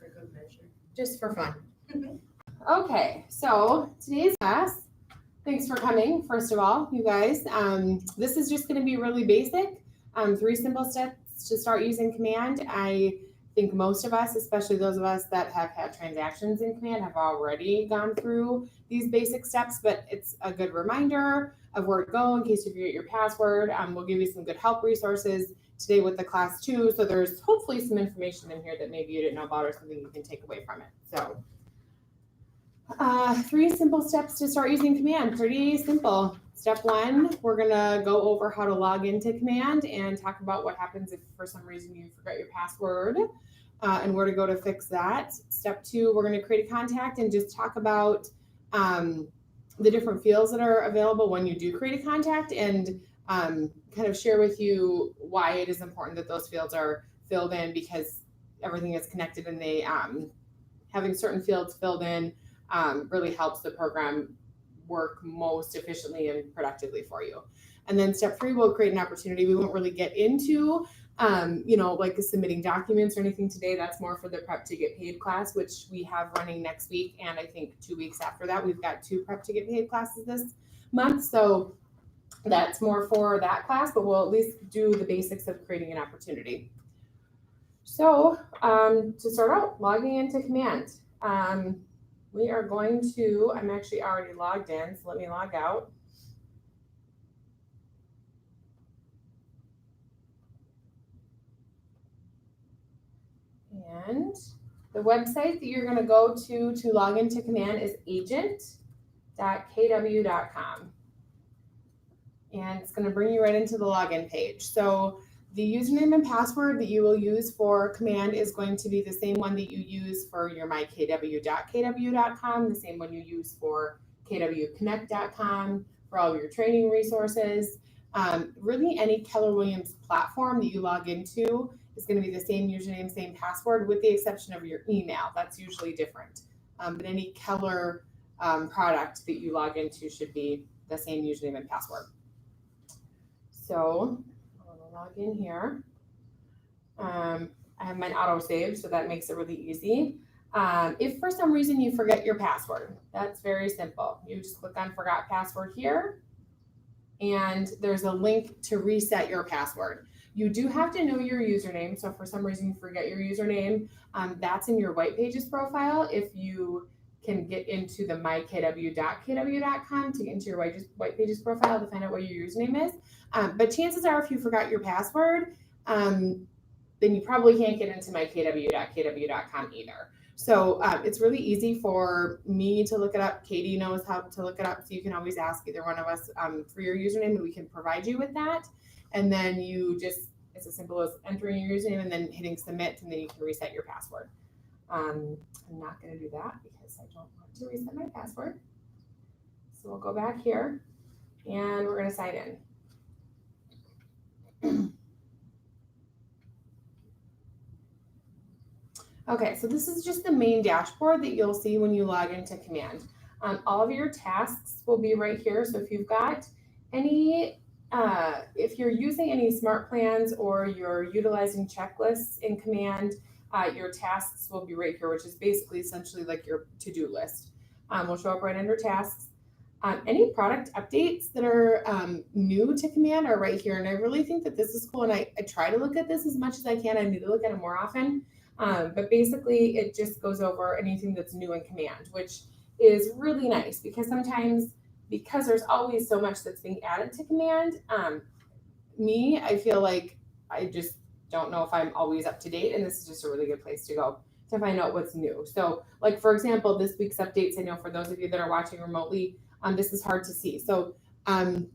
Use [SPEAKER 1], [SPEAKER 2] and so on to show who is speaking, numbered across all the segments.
[SPEAKER 1] for good measure.
[SPEAKER 2] Just for fun. Okay, so today's class, thanks for coming, first of all, you guys. This is just going to be really basic. 3 simple steps to start using Command. I think most of us, especially those of us that have had transactions in Command, have already gone through these basic steps, but it's a good reminder of where to go in case you forget your password. We'll give you some good help resources today with the class too. So there's hopefully some information in here that maybe you didn't know about or something you can take away from it. So 3 simple steps to start using Command. Pretty simple. Step 1, we're gonna go over how to log into Command and talk about what happens if for some reason you forgot your password and where to go to fix that. Step 2, we're gonna create a contact and just talk about the different fields that are available when you do create a contact and kind of share with you why it is important that those fields are filled in, because everything is connected and they having certain fields filled in really helps the program work most efficiently and productively for you. And then step 3, we'll create an opportunity. We won't really get into like submitting documents or anything today. That's more for the Prep to Get Paid class, which we have running next week. And I think 2 weeks after that, we've got 2 Prep to Get Paid classes this month. So that's more for that class, but we'll at least do the basics of creating an opportunity. So to start out, logging into Command. We are going to, I'm actually already logged in, so let me log out. And the website that you're going to go to log into Command is agent.kw.com. And it's going to bring you right into the login page. So the username and password that you will use for Command is going to be the same one that you use for your mykw.kw.com, the same one you use for kwconnect.com, for all of your training resources. Really any Keller Williams platform that you log into is going to be the same username, same password, with the exception of your email. That's usually different. But any Keller product that you log into should be the same username and password. So I'm going to log in here. I have mine auto saved, so that makes it really easy. If for some reason you forget your password, that's very simple. You just click on Forgot Password here, and there's a link to reset your password. You do have to know your username, so if for some reason you forget your username, that's in your White Pages profile. If you can get into the mykw.kw.com to get into your White Pages profile to find out what your username is. But chances are if you forgot your password, then you probably can't get into mykw.kw.com either. So it's really easy for me to look it up. Katie knows how to look it up, so you can always ask either one of us for your username and we can provide you with that. And then you just, it's as simple as entering your username and then hitting submit, and then you can reset your password. I'm not going to do that because I don't want to reset my password. So we'll go back here and we're going to sign in. Okay, so this is just the main dashboard that you'll see when you log into Command. All of your tasks will be right here. So if you've got any, if you're using any smart plans or you're utilizing checklists in Command, your tasks will be right here, which is basically essentially like your to-do list. Will show up right under tasks. Any product updates that are new to Command are right here. And I really think that this is cool. And I try to look at this as much as I can. I need to look at it more often. But basically it just goes over anything that's new in Command, which is really nice because sometimes, because there's always so much that's being added to Command, I feel like I just don't know if I'm always up to date, and this is just a really good place to go to find out what's new. So like, for example, this week's updates, I know for those of you that are watching remotely, this is hard to see. So the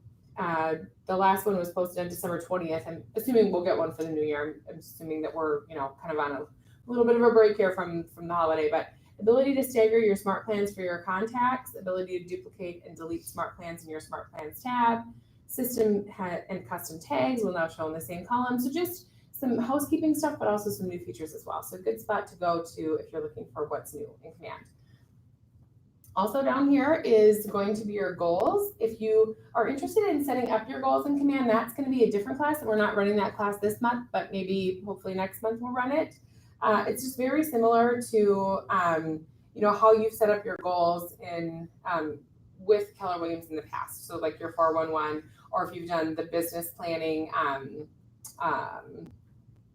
[SPEAKER 2] last one was posted on December 20th. I'm assuming we'll get one for the new year. I'm assuming that we're, kind of on a little bit of a break here from the holiday, but ability to stagger your smart plans for your contacts, ability to duplicate and delete smart plans in your smart plans tab, system and custom tags will now show in the same column. So just some housekeeping stuff, but also some new features as well. So a good spot to go to if you're looking for what's new in Command. Also down here is going to be your goals. If you are interested in setting up your goals in Command, that's going to be a different class. We're not running that class this month, but maybe hopefully next month we'll run it. It's just very similar to how you've set up your goals in with Keller Williams in the past. So like your 411, or if you've done the business planning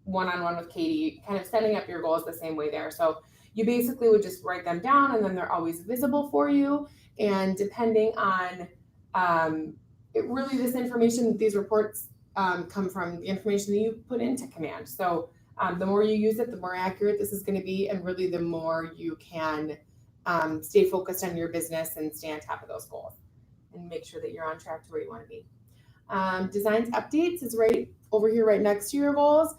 [SPEAKER 2] one-on-one with Katie, kind of setting up your goals the same way there. So you basically would just write them down, and then they're always visible for you. And depending on this information, these reports come from the information that you put into Command. So the more you use it, the more accurate this is going to be, and really the more you can stay focused on your business and stay on top of those goals and make sure that you're on track to where you want to be. Designs updates is right over here, right next to your goals.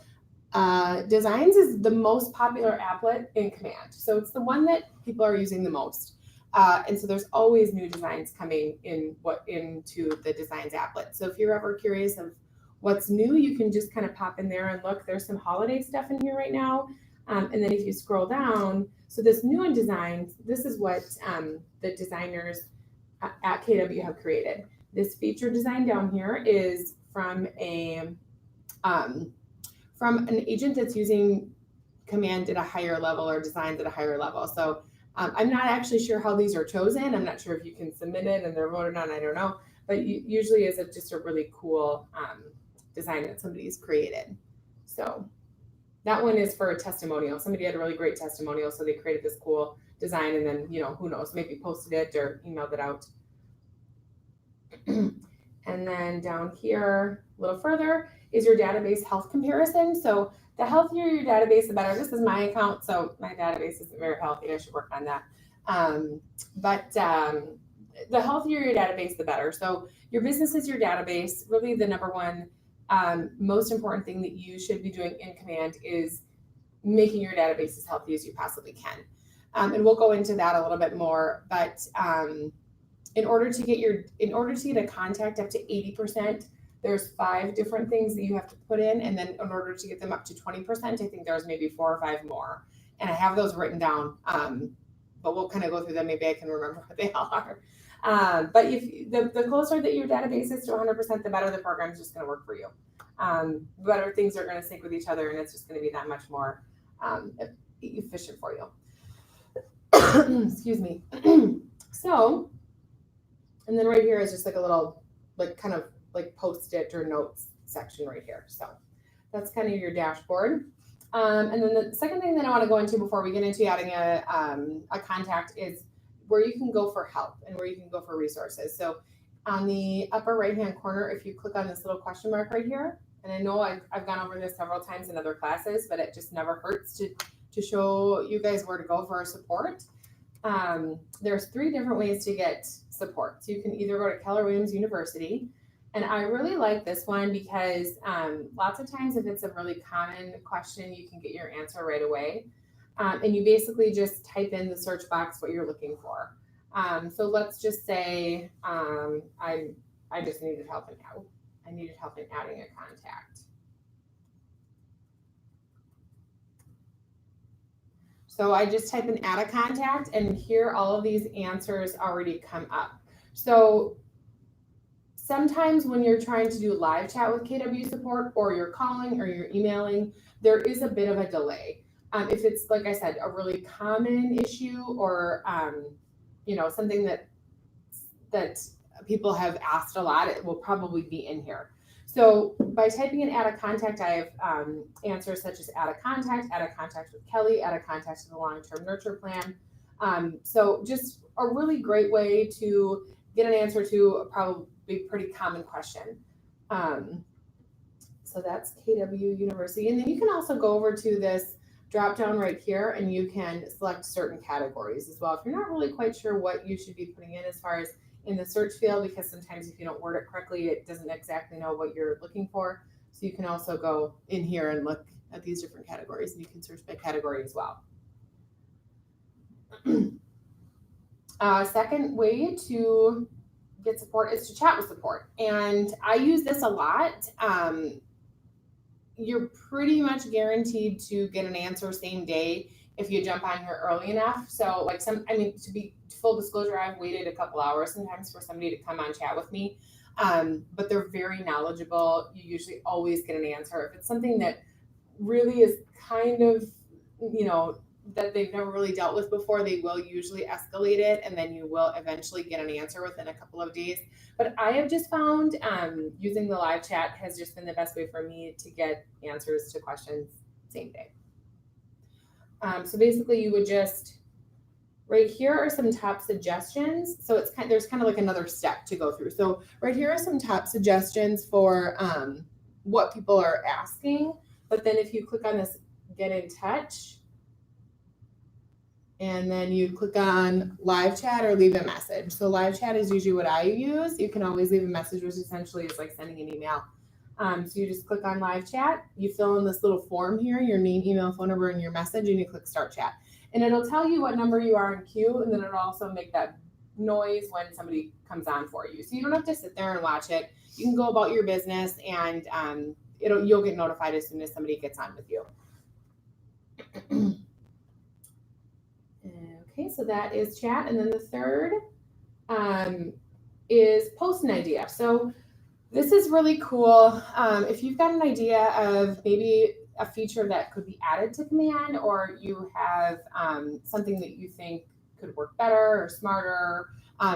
[SPEAKER 2] Designs is the most popular applet in Command. So it's the one that people are using the most. And so there's always new designs coming into the Designs applet. So if you're ever curious of what's new, you can just kind of pop in there and look. There's some holiday stuff in here right now. And then if you scroll down, so this new in Designs, this is what the designers at KW have created. This feature design down here is from an agent that's using Command at a higher level or designs at a higher level. So I'm not actually sure how these are chosen. I'm not sure if you can submit it and they're voted on. I don't know. But usually is just a really cool design that somebody's created. So that one is for a testimonial. Somebody had a really great testimonial, so they created this cool design, and then, who knows, maybe posted it or emailed it out. And then down here, a little further, is your database health comparison. So the healthier your database, the better. This is my account, so my database isn't very healthy. I should work on that. But the healthier your database, the better. So your business is your database. Really, the number one most important thing that you should be doing in Command is making your database as healthy as you possibly can. And we'll go into that a little bit more. But in order to get a contact up to 80%, there's 5 different things that you have to put in, and then in order to get them up to 20%, I think there's maybe 4 or 5 more. And I have those written down, but we'll kind of go through them. Maybe I can remember what they all are. But if the closer that your database is to 100%, the better the program is just going to work for you. The better things are going to sync with each other, and it's just going to be that much more efficient for you. Excuse me. So, and then right here is just like a little, kind of post-it or notes section right here. So that's kind of your dashboard. And then the second thing that I want to go into before we get into adding a contact is where you can go for help and where you can go for resources. So on the upper right-hand corner, if you click on this little question mark right here, and I know I've gone over this several times in other classes, but it just never hurts to show you guys where to go for support. There's 3 different ways to get support. So you can either go to Keller Williams University, and I really like this one because lots of times if it's a really common question, you can get your answer right away. And you basically just type in the search box what you're looking for. So let's just say I just needed help in adding a contact. So I just type in add a contact, and here all of these answers already come up. So sometimes when you're trying to do live chat with KW support, or you're calling or you're emailing, there is a bit of a delay. If it's, like I said, a really common issue or something that people have asked a lot, it will probably be in here. So by typing in add a contact, I have answers such as add a contact with Kelly, add a contact to the long-term nurture plan. So just a really great way to get an answer to a probably pretty common question. So that's KW University. And then you can also go over to this drop down right here, and you can select certain categories as well. If you're not really quite sure what you should be putting in as far as in the search field, because sometimes if you don't word it correctly, it doesn't exactly know what you're looking for. So you can also go in here and look at these different categories, and you can search by category as well. Second way to get support is to chat with support. And I use this a lot. You're pretty much guaranteed to get an answer same day if you jump on here early enough. So to be full disclosure, I've waited a couple hours sometimes for somebody to come on chat with me. But they're very knowledgeable. You usually always get an answer. If it's something that really is kind of that they've never really dealt with before, they will usually escalate it, and then you will eventually get an answer within a couple of days. But I have just found using the live chat has just been the best way for me to get answers to questions same day. So basically you would just, right here are some top suggestions. So there's kind of like another step to go through. So right here are some top suggestions for what people are asking. But then if you click on this get in touch, and then you click on live chat or leave a message. So live chat is usually what I use. You can always leave a message, which essentially is like sending an email. So you just click on live chat, you fill in this little form here, your name, email, phone number, and your message, and you click start chat. And it'll tell you what number you are in queue, and then it'll also make that noise when somebody comes on for you. So you don't have to sit there and watch it. You can go about your business, and you'll get notified as soon as somebody gets on with you. Okay, so that is chat. And then the third is post an idea. So this is really cool. If you've got an idea of maybe a feature that could be added to Command, or you have something that you think could work better or smarter,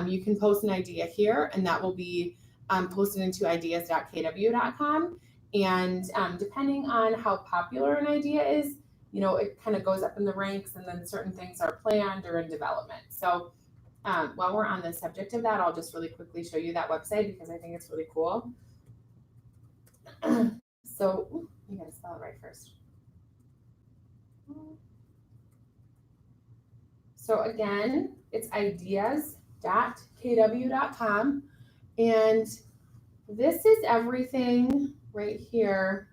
[SPEAKER 2] you can post an idea here, and that will be posted into ideas.kw.com. And depending on how popular an idea is, it kind of goes up in the ranks, and then certain things are planned or in development. So while we're on the subject of that, I'll just really quickly show you that website because I think it's really cool. So you gotta spell it right first. So again, it's ideas.kw.com, and this is everything right here.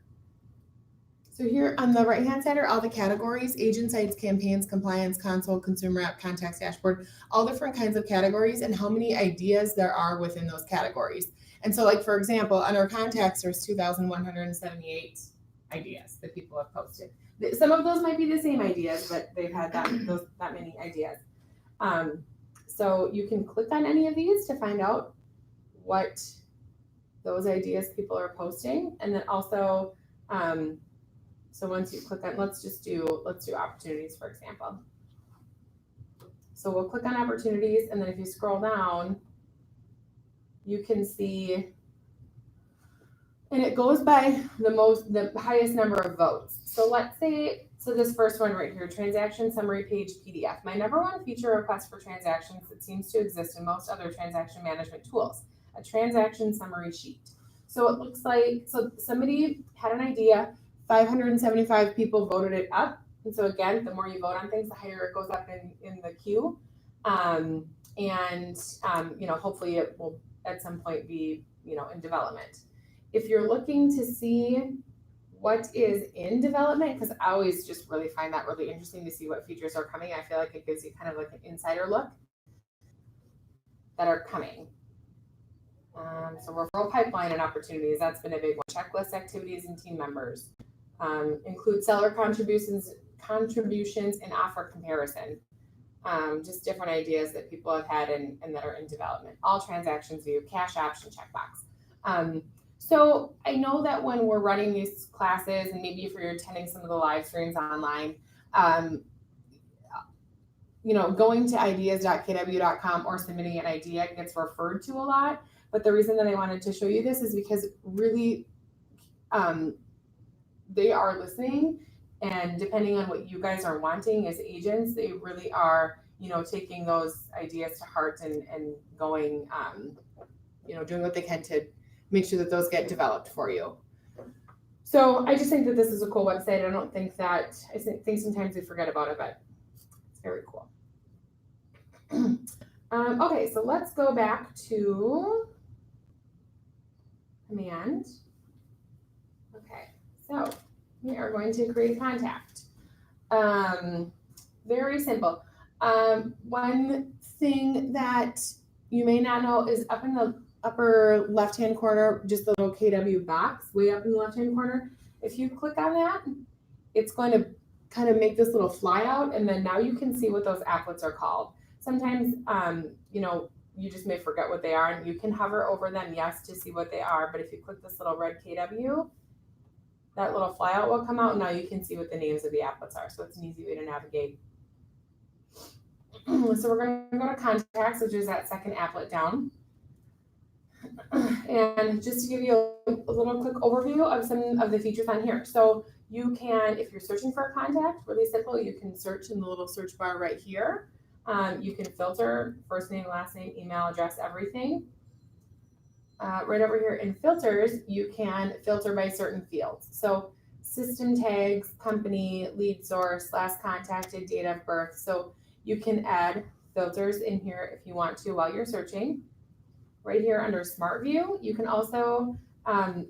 [SPEAKER 2] So here on the right-hand side are all the categories: agent sites, campaigns, compliance, console, consumer app, contacts, dashboard, all different kinds of categories and how many ideas there are within those categories. And so like, for example, under contacts, there's 2,178 ideas that people have posted. Some of those might be the same ideas, but they've had that many ideas. So you can click on any of these to find out what those ideas people are posting. And then also, so once you click on, let's do opportunities, for example. So we'll click on opportunities, and then if you scroll down, you can see, and it goes by the highest number of votes. So let's say, this first one right here, transaction summary page PDF. My number one feature request for transactions that seems to exist in most other transaction management tools, a transaction summary sheet. So it looks like, somebody had an idea, 575 people voted it up. And so again, the more you vote on things, the higher it goes up in the queue. Hopefully it will at some point be, in development. If you're looking to see what is in development, because I always just really find that really interesting to see what features are coming. I feel like it gives you kind of like an insider look that are coming. So referral pipeline and opportunities, that's been a big one. Checklist activities and team members. Include seller contributions and offer comparison. Just different ideas that people have had and that are in development. All transactions view, cash option checkbox. So I know that when we're running these classes, and maybe if you're attending some of the live streams online, going to ideas.kw.com or submitting an idea gets referred to a lot. But the reason that I wanted to show you this is because really, they are listening, and depending on what you guys are wanting as agents, they really are, taking those ideas to heart and going, doing what they can to make sure that those get developed for you. So I just think that this is a cool website. I think sometimes we forget about it, but it's very cool. Okay, so let's go back to Command. Okay, so we are going to create a contact. Very simple. One thing that you may not know is up in the upper left-hand corner, just the little KW box way up in the left-hand corner. If you click on that, it's going to kind of make this little flyout, and then now you can see what those applets are called. Sometimes, you just may forget what they are, and you can hover over them, yes, to see what they are. But if you click this little red KW, that little flyout will come out, and now you can see what the names of the applets are. So it's an easy way to navigate. So we're going to go to contacts, which is that second applet down. And just to give you a little quick overview of some of the features on here. So you can, if you're searching for a contact, really simple, you can search in the little search bar right here. You can filter first name, last name, email address, everything. Right over here in filters, you can filter by certain fields. So system tags, company, lead source, last contacted, date of birth. So you can add filters in here if you want to while you're searching. Right here under Smart View, you can also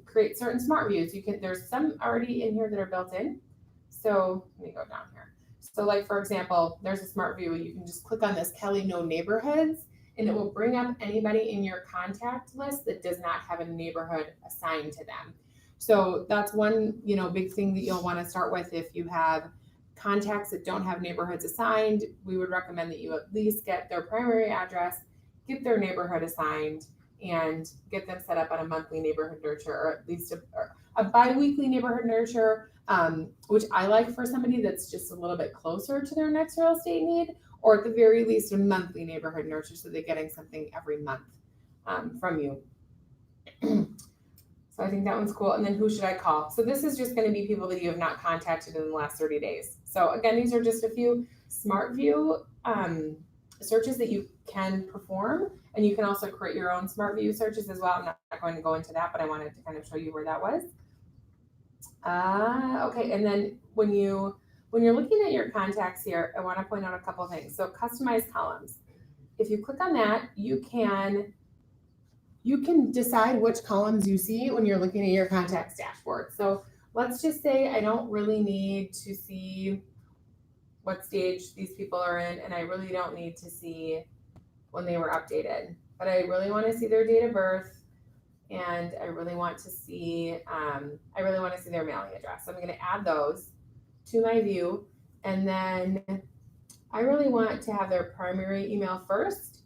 [SPEAKER 2] create certain Smart Views. There's some already in here that are built in. So let me go down here. So like for example, there's a Smart View. You can just click on this Kelly No Neighborhoods, and it will bring up anybody in your contact list that does not have a neighborhood assigned to them. So that's one, big thing that you'll want to start with. If you have contacts that don't have neighborhoods assigned, we would recommend that you at least get their primary address, get their neighborhood assigned, and get them set up on a monthly neighborhood nurture, or at least a bi-weekly neighborhood nurture, which I like for somebody that's just a little bit closer to their next real estate need, or at the very least a monthly neighborhood nurture, so they're getting something every month from you. So I think that one's cool. And then who should I call? So this is just going to be people that you have not contacted in the last 30 days. So again, these are just a few Smart View searches that you can perform, and you can also create your own Smart View searches as well. I'm not going to go into that, but I wanted to kind of show you where that was. Okay, and then when you're looking at your contacts here, I want to point out a couple of things. So customize columns. If you click on that, you can decide which columns you see when you're looking at your contacts dashboard. So let's just say I don't really need to see what stage these people are in, and I really don't need to see when they were updated, but I really want to see their date of birth, and I really want to see their mailing address. So I'm going to add those to my view, and then I really want to have their primary email first,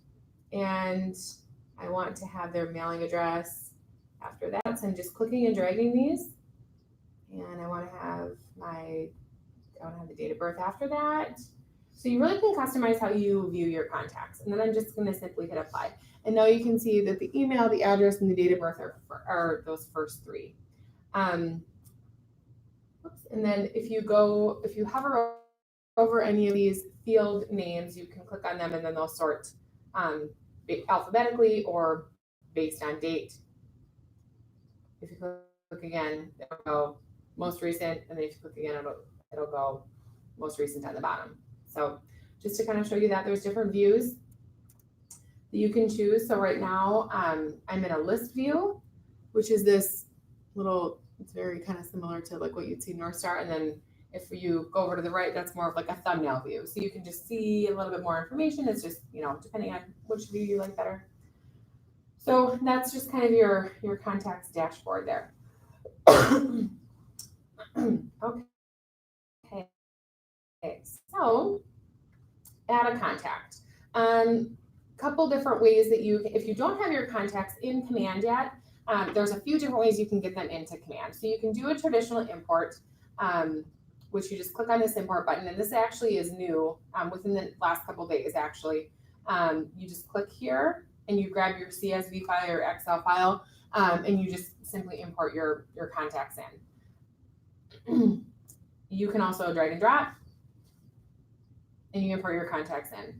[SPEAKER 2] and I want to have their mailing address after that. So I'm just clicking and dragging these, and I want to have the date of birth after that. So you really can customize how you view your contacts. And then I'm just going to simply hit apply. And now you can see that the email, the address, and the date of birth are those first three. And then if you hover over any of these field names, you can click on them, and then they'll sort alphabetically or based on date. If you click again, it'll go most recent, and then if you click again, it'll go most recent on the bottom. So just to kind of show you that there's different views that you can choose. So right now I'm in a list view, which is this little, it's very kind of similar to like what you'd see North Star. And then if you go over to the right, that's more of like a thumbnail view. So you can just see a little bit more information. It's just, depending on which view you like better. So that's just kind of your contacts dashboard there. Okay, so add a contact. Couple different ways that if you don't have your contacts in Command yet, there's a few different ways you can get them into Command. So you can do a traditional import, which you just click on this import button, and this actually is new within the last couple of days, actually. You just click here, and you grab your CSV file or Excel file, and you just simply import your contacts in. You can also drag and drop, and you import your contacts in.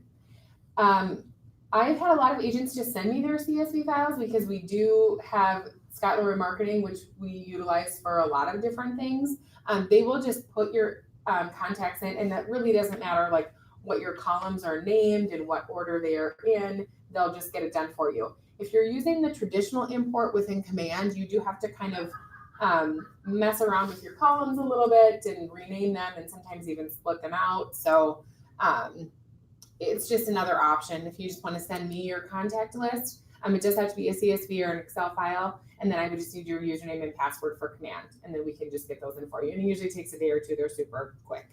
[SPEAKER 2] I've had a lot of agents just send me their CSV files because we do have Scott Lower Marketing, which we utilize for a lot of different things. They will just put your contacts in, and that really doesn't matter like what your columns are named and what order they are in. They'll just get it done for you. If you're using the traditional import within Command, you do have to kind of mess around with your columns a little bit and rename them, and sometimes even split them out. So it's just another option. If you just want to send me your contact list, it does have to be a CSV or an Excel file, and then I would just need your username and password for Command, and then we can just get those in for you. And it usually takes a day or two. They're super quick.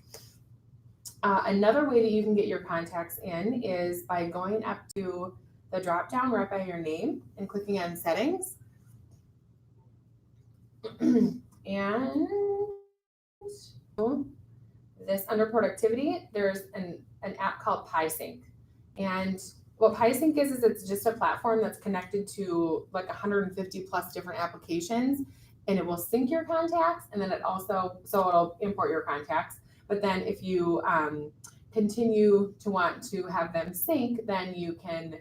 [SPEAKER 2] Another way that you can get your contacts in is by going up to the drop down right by your name and clicking on settings. And this under productivity, there's an app called Piesink. And what Piesink is it's just a platform that's connected to like 150 plus different applications, and it will sync your contacts, and then it also, so it'll import your contacts. But then if you continue to want to have them sync, then you can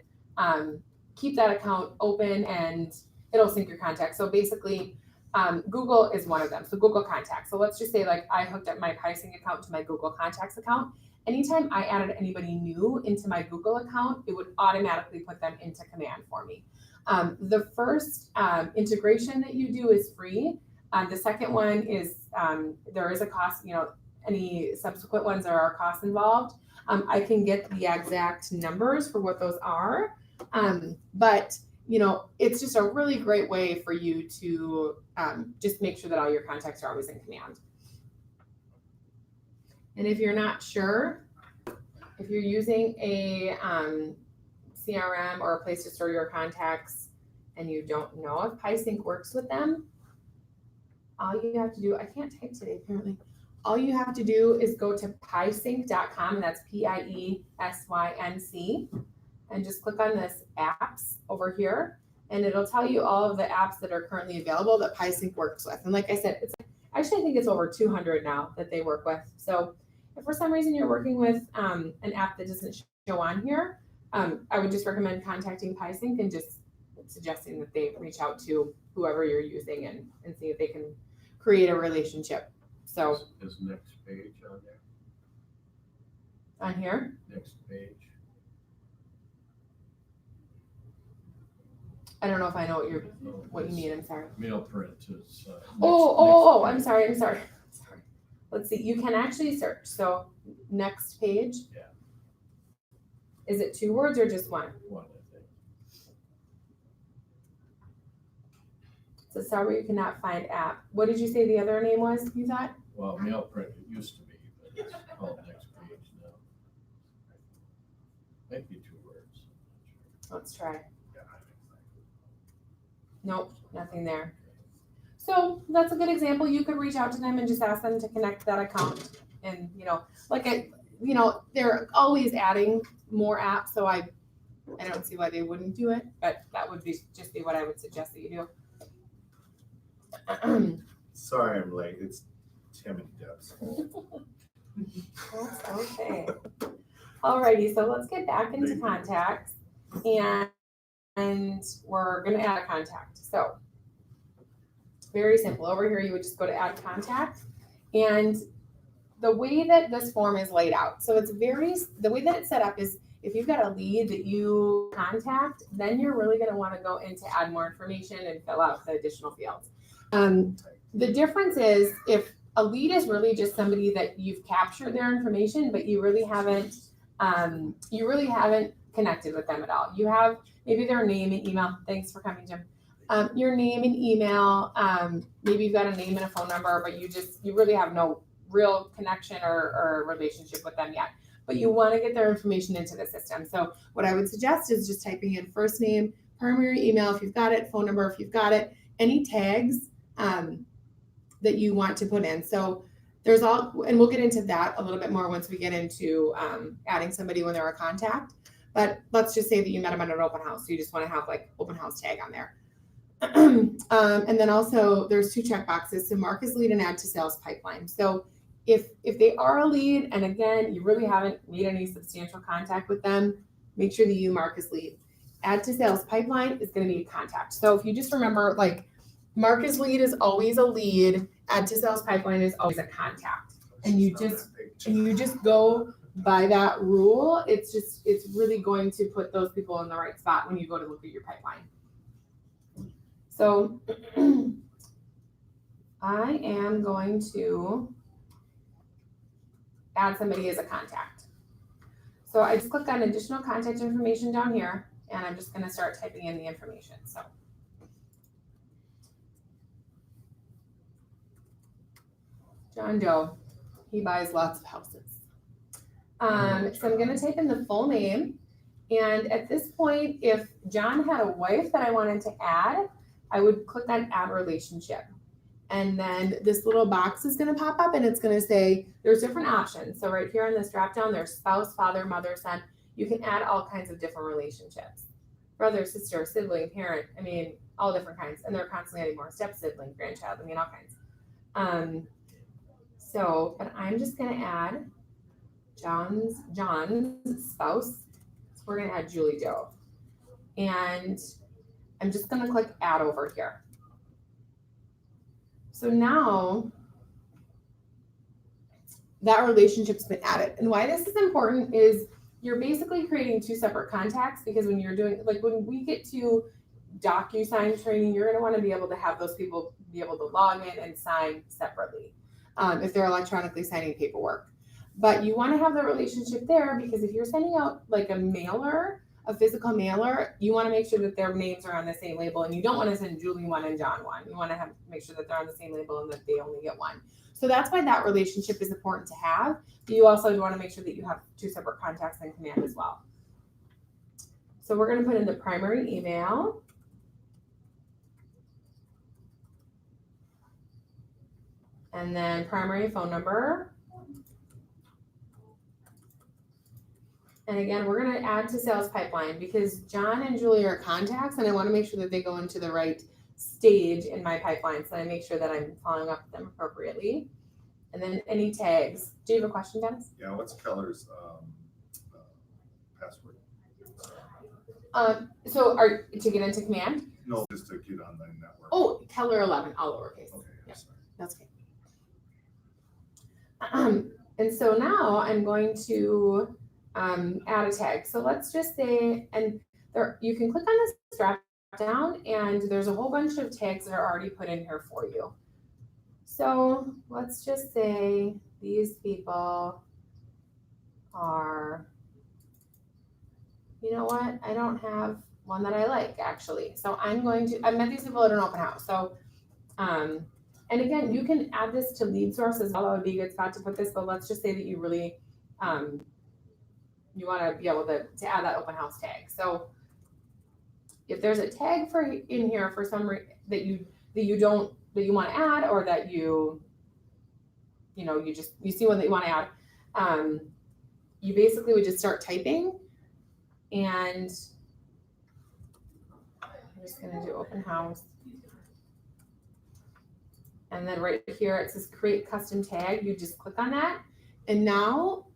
[SPEAKER 2] keep that account open and it'll sync your contacts. So basically, Google is one of them. So Google Contacts. So let's just say like I hooked up my Piesink account to my Google Contacts account. Anytime I added anybody new into my Google account, it would automatically put them into command for me. The first integration that you do is free. The second one is there is a cost, any subsequent ones there are costs involved. I can get the exact numbers for what those are. But it's just a really great way for you to just make sure that all your contacts are always in command. And if you're not sure, if you're using a CRM or a place to store your contacts and you don't know if Piesink works with them, all you have to do, I can't type today apparently, all you have to do is go to piesink.com, and that's Piesync, and just click on this apps over here, and it'll tell you all of the apps that are currently available that Piesink works with. And like I said, I think it's over 200 now that they work with. So if for some reason you're working with an app that doesn't show on here, I would just recommend contacting Piesink and just suggesting that they reach out to whoever you're using and see if they can create a relationship. So
[SPEAKER 1] is next page on there?
[SPEAKER 2] On here?
[SPEAKER 1] Next page.
[SPEAKER 2] I don't know if I know what you mean. I'm sorry.
[SPEAKER 1] Mail print is.
[SPEAKER 2] I'm sorry. Let's see. You can actually search. So next page.
[SPEAKER 1] Yeah.
[SPEAKER 2] Is it 2 words or just one?
[SPEAKER 1] One, I think.
[SPEAKER 2] So sorry, you cannot find app. What did you say the other name was? You thought?
[SPEAKER 1] Well, mail print it used to be, but it's called next page now. Might be 2 words.
[SPEAKER 2] Let's try.
[SPEAKER 1] Yeah.
[SPEAKER 2] Nope, nothing there. So that's a good example. You could reach out to them and just ask them to connect that account. And they're always adding more apps, so I don't see why they wouldn't do it, but that would be what I would suggest that you do.
[SPEAKER 3] Sorry I'm late. It's Timmy Dubs.
[SPEAKER 2] That's okay. Alrighty, so let's get back into contacts, and we're going to add a contact. So very simple. Over here, you would just go to add contact, and the way that this form is laid out, so the way that it's set up is if you've got a lead that you contact, then you're really going to want to go into add more information and fill out the additional fields. The difference is if a lead is really just somebody that you've captured their information, but you really haven't connected with them at all. You have maybe their name and email. Thanks for coming, Jim. Your name and email. Maybe you've got a name and a phone number, but you really have no real connection or relationship with them yet. But you want to get their information into the system. So what I would suggest is just typing in first name, primary email if you've got it, phone number if you've got it, any tags that you want to put in. So there's and we'll get into that a little bit more once we get into adding somebody when they're a contact. But let's just say that you met them at an open house. So you just want to have like open house tag on there. And then also there's 2 checkboxes. So mark as lead and add to sales pipeline. So if they are a lead, and again, you really haven't made any substantial contact with them, make sure that you mark as lead. Add to sales pipeline is going to be a contact. So if you just remember, like, mark as lead is always a lead, add to sales pipeline is always a contact. And you just go by that rule. It's really going to put those people in the right spot when you go to look at your pipeline. So I am going to add somebody as a contact. So I just clicked on additional contact information down here, and I'm just going to start typing in the information. So John Doe, he buys lots of houses. So I'm going to type in the full name. And at this point, if John had a wife that I wanted to add, I would click on add relationship. And then this little box is going to pop up and it's going to say there's different options. So right here on this drop down, there's spouse, father, mother, son. You can add all kinds of different relationships. Brother, sister, sibling, parent, I mean, all different kinds. And they're constantly adding more, step sibling, grandchild, I mean, all kinds. But I'm just going to add John's spouse. So we're going to add Julie Doe. And I'm just going to click add over here. So now that relationship's been added. And why this is important is you're basically creating two separate contacts, because when you're doing, like when we get to DocuSign training, you're going to want to be able to have those people be able to log in and sign separately if they're electronically signing paperwork. But you want to have the relationship there, because if you're sending out like a mailer, a physical mailer, you want to make sure that their names are on the same label, and you don't want to send Julie one and John one. You want to make sure that they're on the same label and that they only get one. So that's why that relationship is important to have. But you also want to make sure that you have two separate contacts in command as well. So we're going to put in the primary email. And then primary phone number. And again, we're going to add to sales pipeline, because John and Julie are contacts, and I want to make sure that they go into the right stage in my pipeline, so I make sure that I'm following up with them appropriately. And then any tags. Do you have a question, Dennis?
[SPEAKER 3] Yeah, what's Keller's password?
[SPEAKER 2] So are to get into command?
[SPEAKER 3] No, just to get on the network.
[SPEAKER 2] Oh, Keller 11, all lowercase.
[SPEAKER 3] Okay,
[SPEAKER 2] Yeah,
[SPEAKER 3] sorry.
[SPEAKER 2] that's okay. And so now I'm going to add a tag. So let's just say, and there you can click on this drop down, and there's a whole bunch of tags that are already put in here for you. So let's just say these people are, you know what? I don't have one that I like, actually. So I met these people at an open house. So, and again, you can add this to lead source as well. That would be a good spot to put this, but let's just say that you really, you want to be able to add that open house tag. So if there's a tag in here for some reason that you want to add, or that you see one that you want to add, you basically would just start typing, and I'm just going to do open house. And then right here it says create custom tag. You just click on that, and now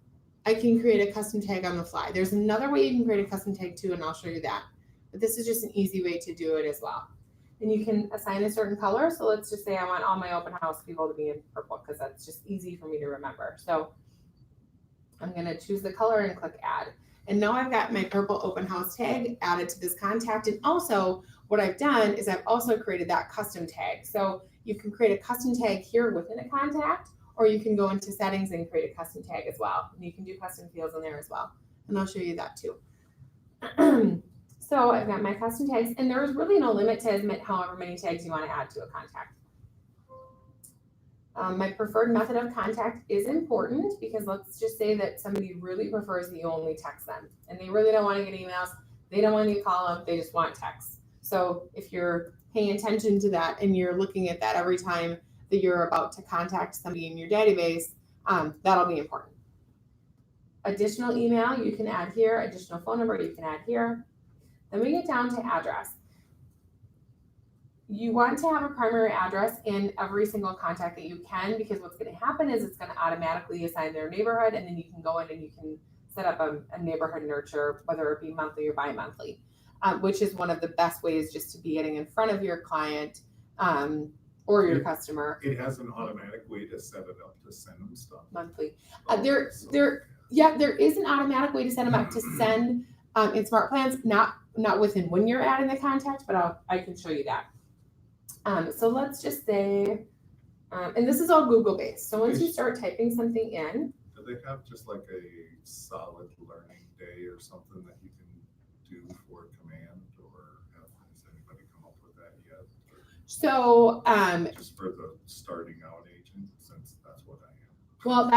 [SPEAKER 2] I can create a custom tag on the fly. There's another way you can create a custom tag too, and I'll show you that. But this is just an easy way to do it as well. And you can assign a certain color. So let's just say I want all my open house people to be in purple, because that's just easy for me to remember. So I'm going to choose the color and click add. And now I've got my purple open house tag added to this contact. And also what I've done is I've also created that custom tag. So you can create a custom tag here within a contact, or you can go into settings and create a custom tag as well. And you can do custom fields in there as well. And I'll show you that too. So I've got my custom tags, and there's really no limit to admit however many tags you want to add to a contact. My preferred method of contact is important, because let's just say that somebody really prefers that you only text them, and they really don't want to get emails. They don't want you to call them. They just want text. So if you're paying attention to that and you're looking at that every time that you're about to contact somebody in your database, that'll be important. Additional email you can add here. Additional phone number you can add here. Then we get down to address. You want to have a primary address in every single contact that you can, because what's going to happen is it's going to automatically assign their neighborhood, and then you can go in and you can set up a neighborhood nurture, whether it be monthly or bi-monthly, which is one of the best ways just to be getting in front of your client or your customer.
[SPEAKER 3] It has an automatic way to set it up to send them stuff.
[SPEAKER 2] Monthly. There is an automatic way to set them up to send in smart plans, not within when you're adding the contact, but I can show you that. So let's just say, and this is all Google based. So once you start typing something in.
[SPEAKER 3] Do they have just like a solid learning day or something that you can do for command, or has anybody come up with that yet?
[SPEAKER 2] So
[SPEAKER 3] just for the starting out agent, since that's what I am.
[SPEAKER 2] Well,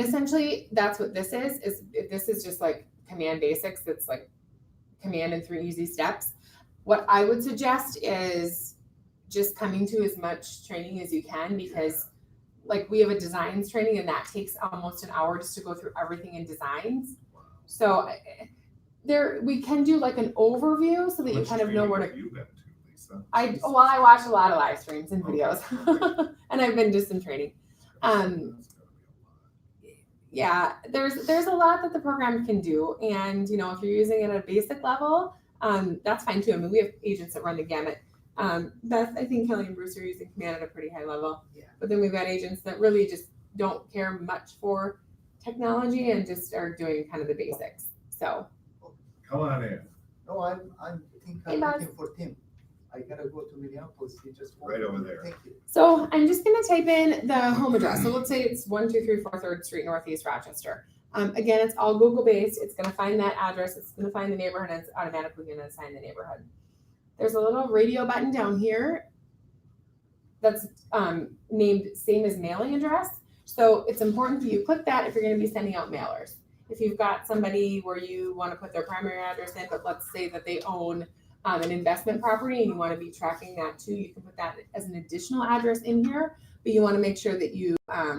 [SPEAKER 2] essentially that's what this is this is just like command basics. It's like command in 3 easy steps. What I would suggest is just coming to as much training as you can, because like we have a designs training and that takes almost an hour just to go through everything in designs. So there, we can do like an overview so that you
[SPEAKER 3] Which
[SPEAKER 2] kind of know where
[SPEAKER 3] training
[SPEAKER 2] to.
[SPEAKER 3] have you been to, Lisa?
[SPEAKER 2] I watch a lot of live streams and videos, and I've been to some training.
[SPEAKER 3] That's gotta be a lot.
[SPEAKER 2] Yeah, there's a lot that the program can do, and you know, if you're using it at a basic level, that's fine too. I mean, we have agents that run the gamut. Beth, I think Kelly and Bruce are using Command at a pretty high level.
[SPEAKER 4] Yeah.
[SPEAKER 2] But then we've got agents that really just don't care much for technology and just are doing kind of the basics. So
[SPEAKER 3] Come on in,
[SPEAKER 4] No, I think
[SPEAKER 2] Hey,
[SPEAKER 4] I'm
[SPEAKER 2] Buzz.
[SPEAKER 4] looking for Tim. I gotta go to Minneapolis. He just
[SPEAKER 3] Right over there.
[SPEAKER 4] Thank you.
[SPEAKER 2] So I'm just gonna type in the home address. So let's say it's 123 3rd Street, Northeast Rochester. Again, it's all Google based. It's gonna find that address. It's gonna find the neighborhood, and it's automatically gonna assign the neighborhood. There's a little radio button down here that's named same as mailing address. So it's important that you click that if you're gonna be sending out mailers. If you've got somebody where you wanna put their primary address in, but let's say that they own an investment property and you want to be tracking that too, you can put that as an additional address in here, but you want to make sure that you have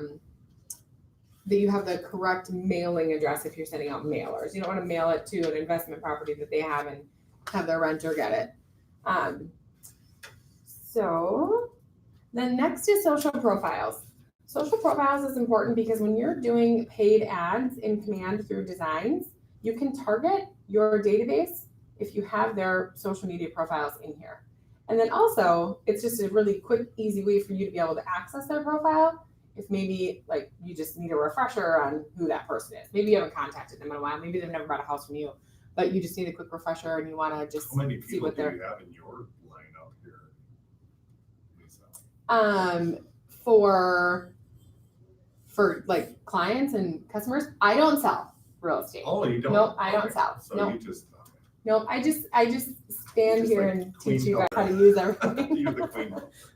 [SPEAKER 2] the correct mailing address if you're sending out mailers. You don't want to mail it to an investment property that they have and have their renter get it. So then next is social profiles. Social profiles is important because when you're doing paid ads in Command through Designs, you can target your database if you have their social media profiles in here. And then also, it's just a really quick, easy way for you to be able to access their profile if maybe like you just need a refresher on who that person is. Maybe you haven't contacted them in a while, maybe they've never bought a house from you, but you just need a quick refresher and you want to just
[SPEAKER 3] how many
[SPEAKER 2] see
[SPEAKER 3] people
[SPEAKER 2] what
[SPEAKER 3] do
[SPEAKER 2] they're
[SPEAKER 3] you have in your lineup here, Lisa?
[SPEAKER 2] For like clients and customers. I don't sell real estate.
[SPEAKER 3] Oh, you don't?
[SPEAKER 2] Nope, I don't
[SPEAKER 3] Okay.
[SPEAKER 2] sell.
[SPEAKER 3] So
[SPEAKER 2] Nope.
[SPEAKER 3] you just,
[SPEAKER 2] No, I just stand
[SPEAKER 3] Just
[SPEAKER 2] here
[SPEAKER 3] like
[SPEAKER 2] and
[SPEAKER 3] Queen
[SPEAKER 2] teach you guys how to
[SPEAKER 3] Elizabeth.
[SPEAKER 2] use everything.
[SPEAKER 3] you're the queen,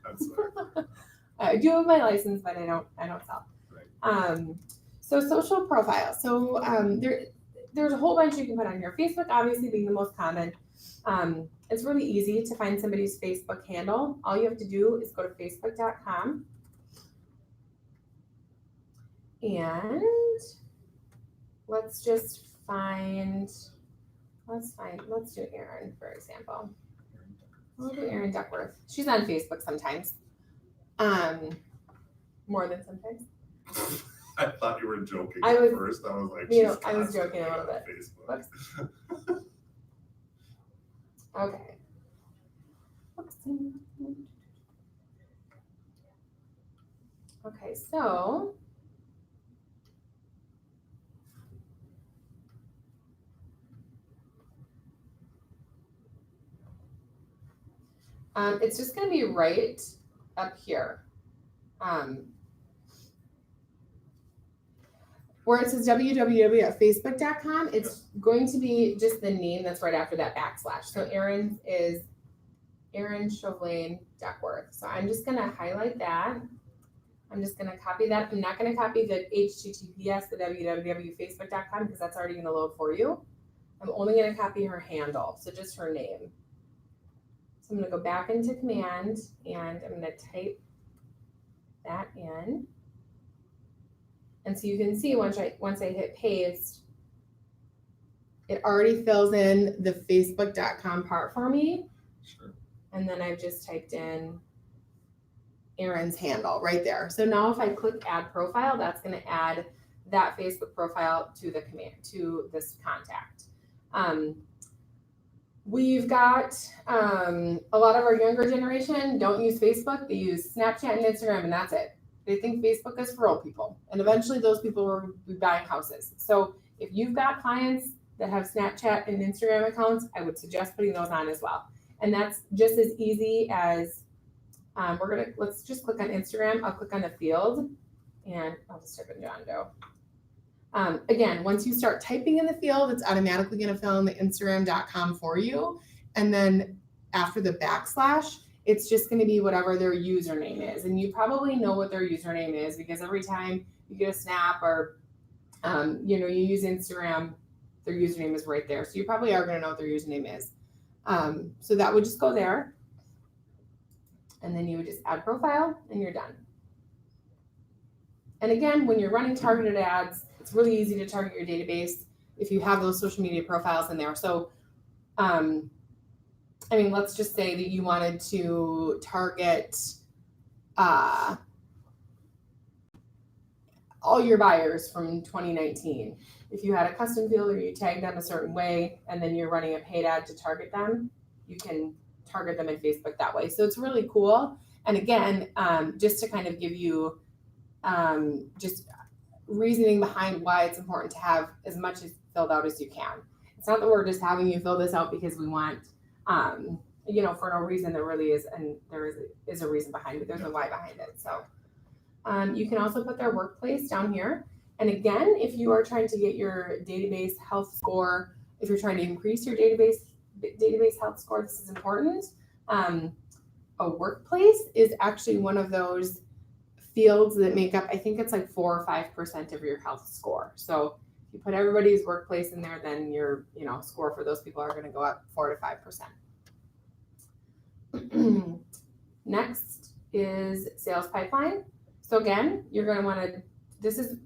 [SPEAKER 3] I'm sorry.
[SPEAKER 2] I do have my license, but I don't sell.
[SPEAKER 3] Right.
[SPEAKER 2] So social profiles. So there's a whole bunch you can put on here. Facebook obviously being the most common. It's really easy to find somebody's Facebook handle. All you have to do is go to facebook.com and let's do Erin, for example. We'll do Erin Duckworth. She's on Facebook sometimes. More than sometimes.
[SPEAKER 3] I thought you were joking
[SPEAKER 2] I
[SPEAKER 3] at
[SPEAKER 2] was-
[SPEAKER 3] first, I was like,
[SPEAKER 2] you know,
[SPEAKER 3] she's
[SPEAKER 2] I was
[SPEAKER 3] constantly
[SPEAKER 2] joking a little
[SPEAKER 3] on
[SPEAKER 2] bit.
[SPEAKER 3] Facebook.
[SPEAKER 2] Okay. Oopsie. Okay, so it's just going to be right up here. Where it says www.facebook.com, it's going to be just the name that's right after that backslash. So Erin's is Erin Chauvelin Duckworth. So I'm just going to highlight that. I'm just going to copy that. I'm not going to copy the HTTPS, the www.facebook.com, because that's already going to load for you. I'm only going to copy her handle, so just her name. So I'm going to go back into Command, and I'm going to type that in. And so you can see once I hit paste, it already fills in the facebook.com part for me.
[SPEAKER 3] Sure.
[SPEAKER 2] And then I've just typed in Erin's handle right there. So now if I click add profile, that's going to add that Facebook profile to the command, to this contact. We've got a lot of our younger generation don't use Facebook. They use Snapchat and Instagram, and that's it. They think Facebook is for old people, and eventually those people will be buying houses. So if you've got clients that have Snapchat and Instagram accounts, I would suggest putting those on as well. And that's just as easy as let's just click on Instagram. I'll click on the field, and I'll just type in John Doe. Again, once you start typing in the field, it's automatically going to fill in the Instagram.com for you. And then after the backslash, it's just going to be whatever their username is. And you probably know what their username is because every time you get a snap or, you use Instagram, their username is right there. So you probably are going to know what their username is. So that would just go there. And then you would just add profile and you're done. And again, when you're running targeted ads, it's really easy to target your database if you have those social media profiles in there. So, I mean, let's just say that you wanted to target all your buyers from 2019. If you had a custom field or you tagged them a certain way and then you're running a paid ad to target them, you can target them in Facebook that way. So it's really cool. And again, just to kind of give you just reasoning behind why it's important to have as much as filled out as you can. It's not that we're just having you fill this out because we want, for no reason. There really is, and there is a reason behind it. There's a why behind it. So you can also put their workplace down here. And again, if you are trying to get your database health score, if you're trying to increase your database health score, this is important. A workplace is actually one of those fields that make up, I think it's like 4 or 5% of your health score. So if you put everybody's workplace in there, then your score for those people are going to go up 4 to 5%. Next is sales pipeline. So again, you're going to want to, this is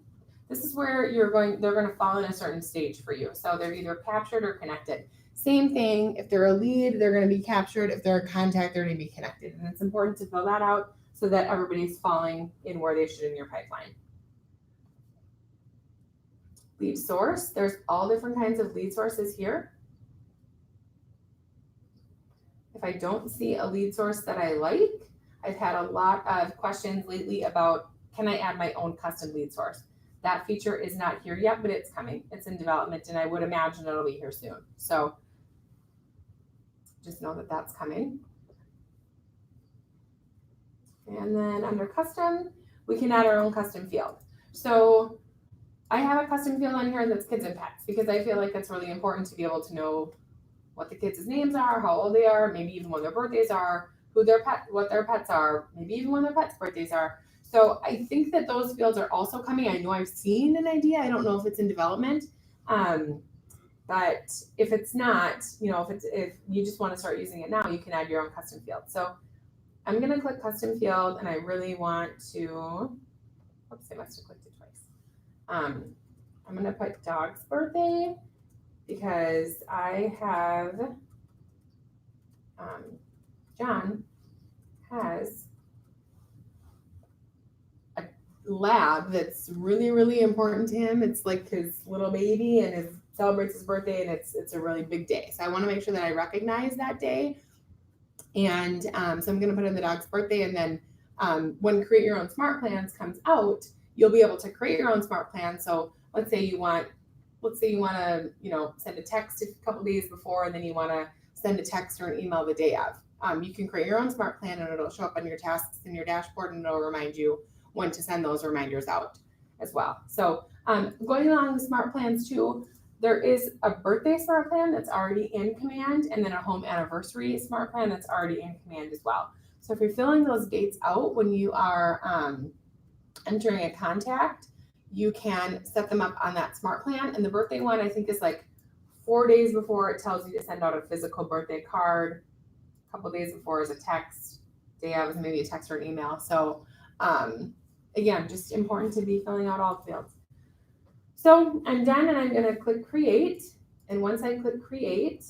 [SPEAKER 2] where they're going to fall in a certain stage for you. So they're either captured or connected. Same thing, if they're a lead, they're going to be captured. If they're a contact, they're going to be connected. And it's important to fill that out so that everybody's falling in where they should in your pipeline. Lead source, there's all different kinds of lead sources here. If I don't see a lead source that I like, I've had a lot of questions lately about, can I add my own custom lead source? That feature is not here yet, but it's coming. It's in development, and I would imagine it'll be here soon. So just know that that's coming. And then under custom, we can add our own custom field. So I have a custom field on here that's kids and pets because I feel like that's really important to be able to know what the kids' names are, how old they are, maybe even when their birthdays are, what their pets are, maybe even when their pets' birthdays are. So I think that those fields are also coming. I know I've seen an idea. I don't know if it's in development. But if it's not, if you just want to start using it now, you can add your own custom field. So I'm going to click custom field, and I really want to, oops, I must have clicked it twice. I'm going to put dog's birthday because I have, John has a lab that's really, really important to him. It's like his little baby and celebrates his birthday, and it's a really big day. So I want to make sure that I recognize that day. And so I'm going to put in the dog's birthday, and then when Create Your Own Smart Plans comes out, you'll be able to create your own smart plan. So let's say you want to, send a text a couple days before, and then you want to send a text or an email the day of. You can create your own smart plan, and it'll show up on your tasks in your dashboard, and it'll remind you when to send those reminders out as well. So going along with smart plans too, there is a birthday smart plan that's already in command, and then a home anniversary smart plan that's already in command as well. So if you're filling those dates out when you are entering a contact, you can set them up on that smart plan. And the birthday one, I think, is like 4 days before it tells you to send out a physical birthday card. A couple days before is a text. Day of is maybe a text or an email. So again, just important to be filling out all fields. So I'm done, and I'm going to click create. And once I click create,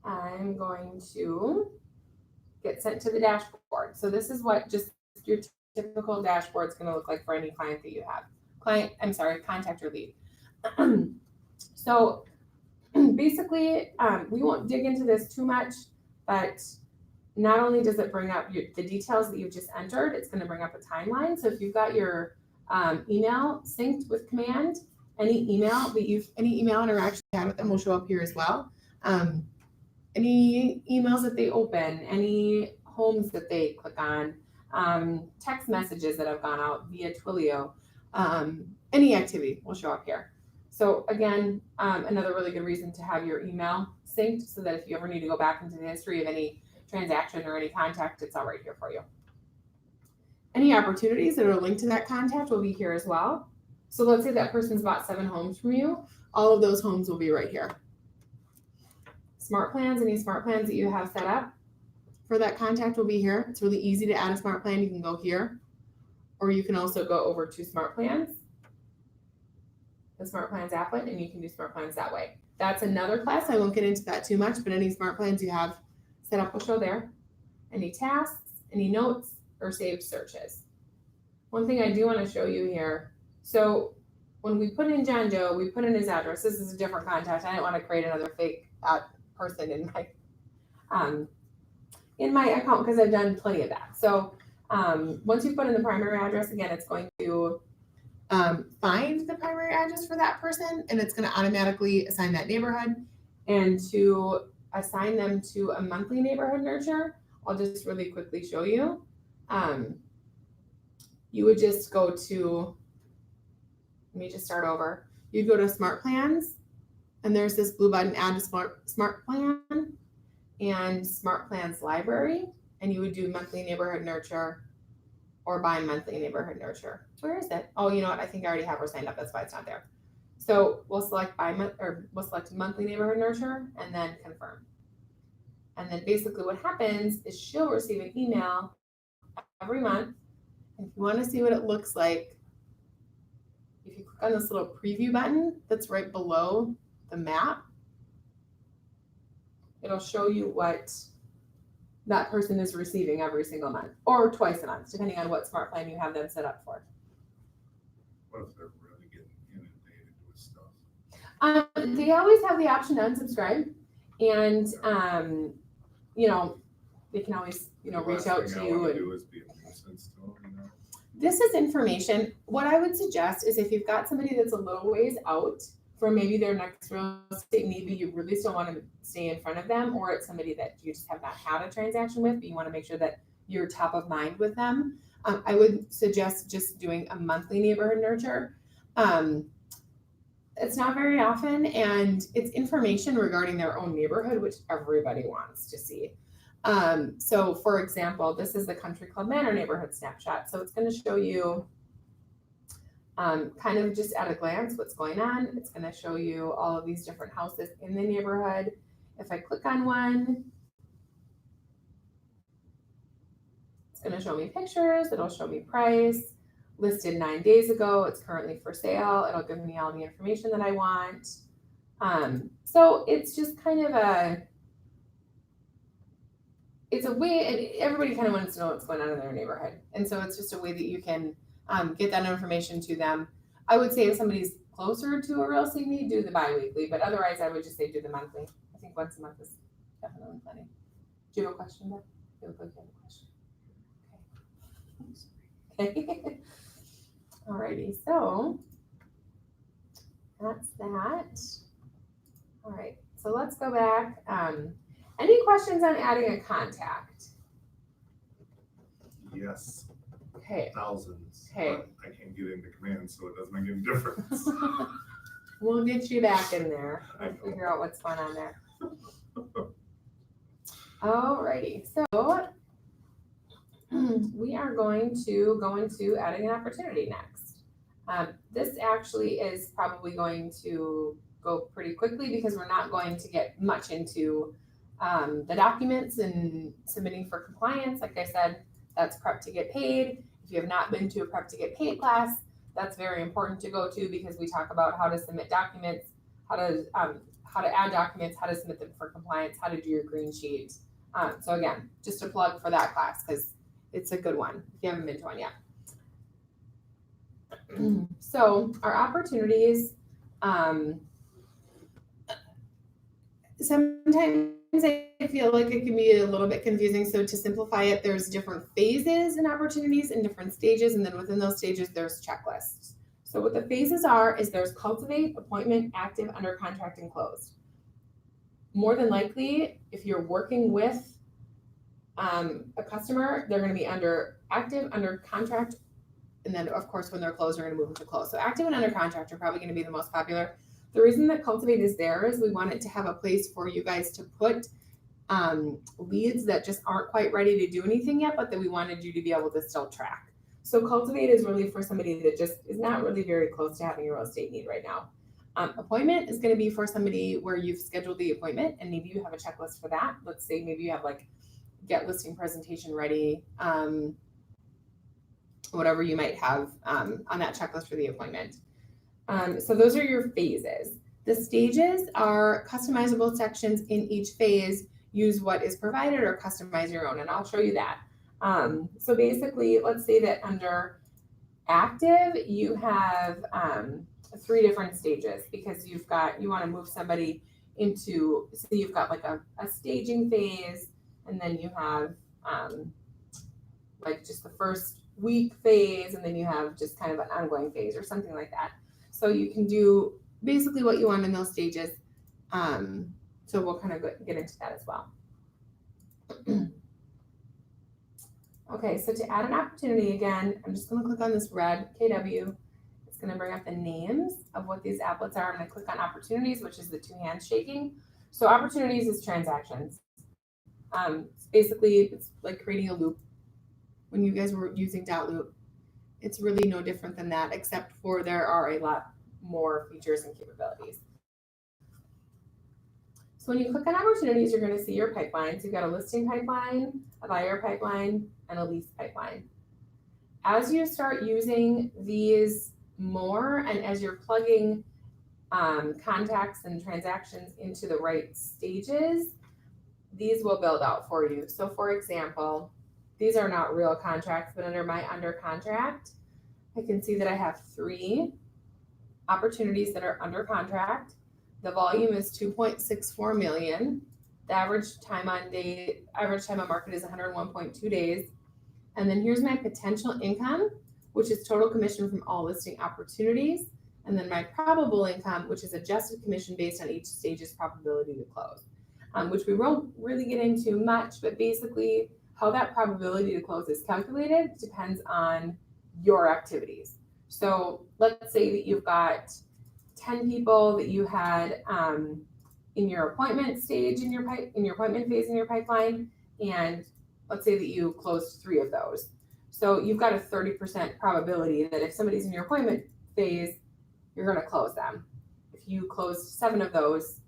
[SPEAKER 2] I'm going to get sent to the dashboard. So this is what just your typical dashboard is going to look like for any client that you have. Contact or lead. So basically, we won't dig into this too much, but not only does it bring up the details that you've just entered, it's going to bring up a timeline. So if you've got your email synced with command, any email interaction you had with them will show up here as well. Any emails that they open, any homes that they click on, text messages that have gone out via Twilio, any activity will show up here. So again, another really good reason to have your email synced so that if you ever need to go back into the history of any transaction or any contact, it's all right here for you. Any opportunities that are linked to that contact will be here as well. So let's say that person's bought 7 homes from you. All of those homes will be right here. Smart plans, any smart plans that you have set up for that contact will be here. It's really easy to add a smart plan. You can go here, or you can also go over to smart plans, the smart plans applet, and you can do smart plans that way. That's another class. I won't get into that too much, but any smart plans you have set up will show there. Any tasks, any notes, or saved searches. One thing I do want to show you here. So when we put in John Joe, we put in his address. This is a different contact. I didn't want to create another fake person in my account because I've done plenty of that. So once you put in the primary address, again, it's going to find the primary address for that person, and it's going to automatically assign that neighborhood. And to assign them to a monthly neighborhood nurture, I'll just really quickly show you. You would just go to, let me just start over. You'd go to Smart Plans, and there's this blue button, Add to Smart Plan, and Smart Plans Library, and you would do Monthly Neighborhood Nurture or Bi-Monthly Neighborhood Nurture. Where is it? Oh, you know what? I think I already have her signed up. That's why it's not there. So we'll select we'll select Monthly Neighborhood Nurture and then confirm. And then basically what happens is she'll receive an email every month. If you want to see what it looks like, if you click on this little preview button that's right below the map, it'll show you what that person is receiving every single month or twice a month, depending on what smart plan you have them set up for.
[SPEAKER 3] What if they're really getting inundated with stuff?
[SPEAKER 2] They always have the option to unsubscribe, and you know, they can always reach out to you. And
[SPEAKER 3] do is be a nuisance to them, you know?
[SPEAKER 2] This is information. What I would suggest is if you've got somebody that's a little ways out for maybe their next real estate need, but you really still want to stay in front of them, or it's somebody that you just have not had a transaction with, but you want to make sure that you're top of mind with them, I would suggest just doing a monthly neighborhood nurture. It's not very often, and it's information regarding their own neighborhood, which everybody wants to see. So for example, this is the Country Club Manor neighborhood snapshot. So it's going to show you kind of just at a glance what's going on. It's going to show you all of these different houses in the neighborhood. If I click on one, it's going to show me pictures. It'll show me price, listed 9 days ago. It's currently for sale. It'll give me all the information that I want. So it's just kind of it's a way, and everybody kind of wants to know what's going on in their neighborhood. And so it's just a way that you can get that information to them. I would say if somebody's closer to a real estate need, do the bi-weekly, but otherwise I would just say do the monthly. I think once a month is definitely plenty. Do you have a question, Beth? You look like you have a question. Okay. Alrighty, so that's that. All right, so let's go back. Any questions on adding a contact?
[SPEAKER 3] Yes,
[SPEAKER 2] Okay,
[SPEAKER 3] thousands.
[SPEAKER 2] Okay.
[SPEAKER 3] But I can't get into command, so it doesn't make any difference.
[SPEAKER 2] we'll get you back in there.
[SPEAKER 3] I
[SPEAKER 2] We'll
[SPEAKER 3] know.
[SPEAKER 2] figure out what's going on there. Alrighty, so we are going to go into adding an opportunity next. This actually is probably going to go pretty quickly because we're not going to get much into the documents and submitting for compliance. Like I said, that's prep to get paid. If you have not been to a prep to get paid class, that's very important to go to because we talk about how to submit documents, how to add documents, how to submit them for compliance, how to do your green sheet. So again, just a plug for that class because it's a good one if you haven't been to one yet. So our opportunities, sometimes I feel like it can be a little bit confusing. So to simplify it, there's different phases and opportunities in different stages. And then within those stages, there's checklists. So what the phases are is there's cultivate, appointment, active, under contract, and closed. More than likely, if you're working with a customer, they're going to be under active, under contract, and then of course when they're closed, they're going to move into closed. So active and under contract are probably going to be the most popular. The reason that Cultivate is there is we want it to have a place for you guys to put leads that just aren't quite ready to do anything yet, but that we wanted you to be able to still track. So Cultivate is really for somebody that just is not really very close to having a real estate need right now. Appointment is going to be for somebody where you've scheduled the appointment and maybe you have a checklist for that. Let's say maybe you have like get listing presentation ready, whatever you might have on that checklist for the appointment. So those are your phases. The stages are customizable sections in each phase. Use what is provided or customize your own, and I'll show you that. So basically, let's say that under active, you have 3 different stages because you want to move somebody into, so you've got like a staging phase, and then you have like just the first week phase, and then you have just kind of an ongoing phase or something like that. So you can do basically what you want in those stages. So we'll kind of get into that as well. Okay, so to add an opportunity again, I'm just gonna click on this red KW. It's gonna bring up the names of what these applets are. I'm gonna click on opportunities, which is the 2 hands shaking. So opportunities is transactions. Basically, it's like creating a loop. When you guys were using .loop, it's really no different than that, except for there are a lot more features and capabilities. So when you click on opportunities, you're going to see your pipelines. You've got a listing pipeline, a buyer pipeline, and a lease pipeline. As you start using these more, and as you're plugging contacts and transactions into the right stages, these will build out for you. So for example, these are not real contracts, but under my under contract, I can see that I have 3 opportunities that are under contract. The volume is 2.64 million. The average time on market is 101.2 days. And then here's my potential income, which is total commission from all listing opportunities. And then my probable income, which is adjusted commission based on each stage's probability to close, which we won't really get into much, but basically how that probability to close is calculated depends on your activities. So let's say that you've got 10 people that you had in your appointment stage in your appointment phase in your pipeline, and let's say that you closed 3 of those. So you've got a 30% probability that if somebody's in your appointment phase, you're going to close them. If you closed 7 of those,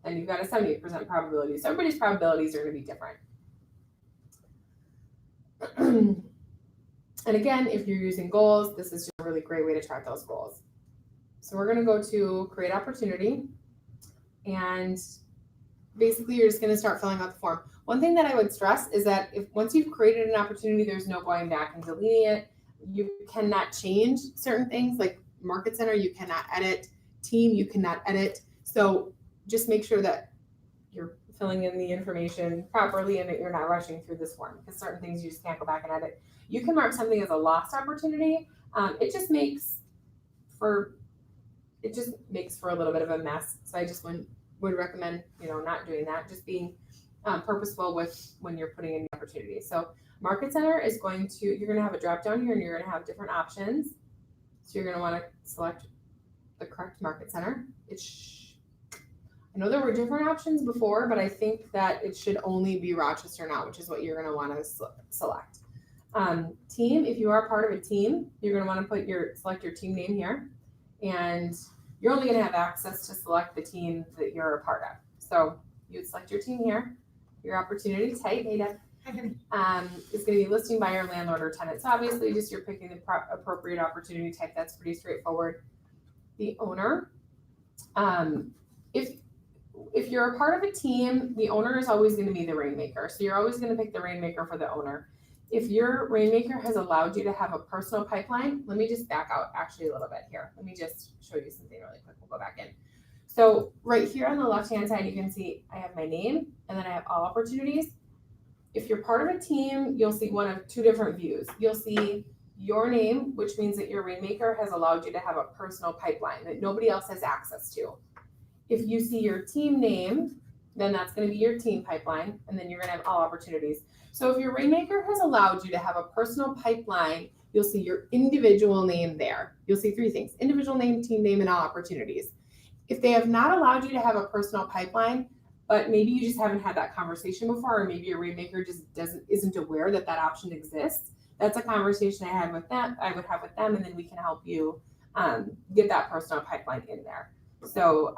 [SPEAKER 2] then you've got a 78% probability. So everybody's probabilities are going to be different. And again, if you're using goals, this is just a really great way to track those goals. So we're going to go to create opportunity, and basically you're just going to start filling out the form. One thing that I would stress is that if once you've created an opportunity, there's no going back and deleting it. You cannot change certain things like Market Center, you cannot edit. Team, you cannot edit. So just make sure that you're filling in the information properly and that you're not rushing through this form, because certain things you just can't go back and edit. You can mark something as a lost opportunity. It just makes for a little bit of a mess. So I just would recommend, not doing that, just being purposeful with when you're putting in the opportunity. So Market Center is you're going to have a drop down here, and you're going to have different options. So you're going to want to select the correct Market Center. I know there were different options before, but I think that it should only be Rochester now, which is what you're going to want to select. Team, if you are part of a team, you're going to want to select your team name here, and you're only going to have access to select the team that you're a part of. So you'd select your team here, your opportunity type, is going to be listing, buyer, landlord, or tenant. So obviously just you're picking the appropriate opportunity type. That's pretty straightforward. The owner, if you're a part of a team, the owner is always going to be the rainmaker. So you're always going to pick the rainmaker for the owner. If your rainmaker has allowed you to have a personal pipeline, let me just back out actually a little bit here. Let me just show you something really quick. We'll go back in. So right here on the left-hand side, you can see I have my name, and then I have all opportunities. If you're part of a team, you'll see one of 2 different views. You'll see your name, which means that your rainmaker has allowed you to have a personal pipeline that nobody else has access to. If you see your team name, then that's going to be your team pipeline, and then you're going to have all opportunities. So if your rainmaker has allowed you to have a personal pipeline, you'll see your individual name there. You'll see 3 things: individual name, team name, and all opportunities. If they have not allowed you to have a personal pipeline, but maybe you just haven't had that conversation before, or maybe your rainmaker just isn't aware that that option exists, that's a conversation I would have with them, and then we can help you get that personal pipeline in there. So,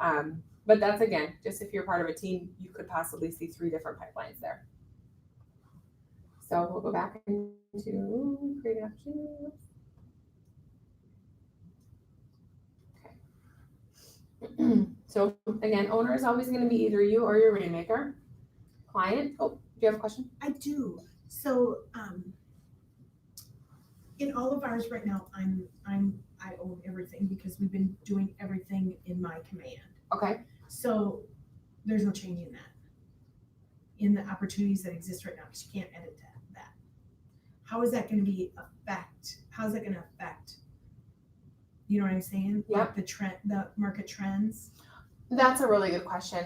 [SPEAKER 2] but that's, again, just if you're part of a team, you could possibly see 3 different pipelines there. So we'll go back into create options. Okay. So again, owner is always going to be either you or your rainmaker. Client, oh, do you have a question?
[SPEAKER 5] I do. So, in all of ours right now, I own everything because we've been doing everything in my command.
[SPEAKER 2] Okay.
[SPEAKER 5] So there's no changing that in the opportunities that exist right now because you can't edit that. How is that going to how is that going to affect, you know what I'm saying?
[SPEAKER 2] Yep.
[SPEAKER 5] Like the market trends.
[SPEAKER 2] That's a really good question.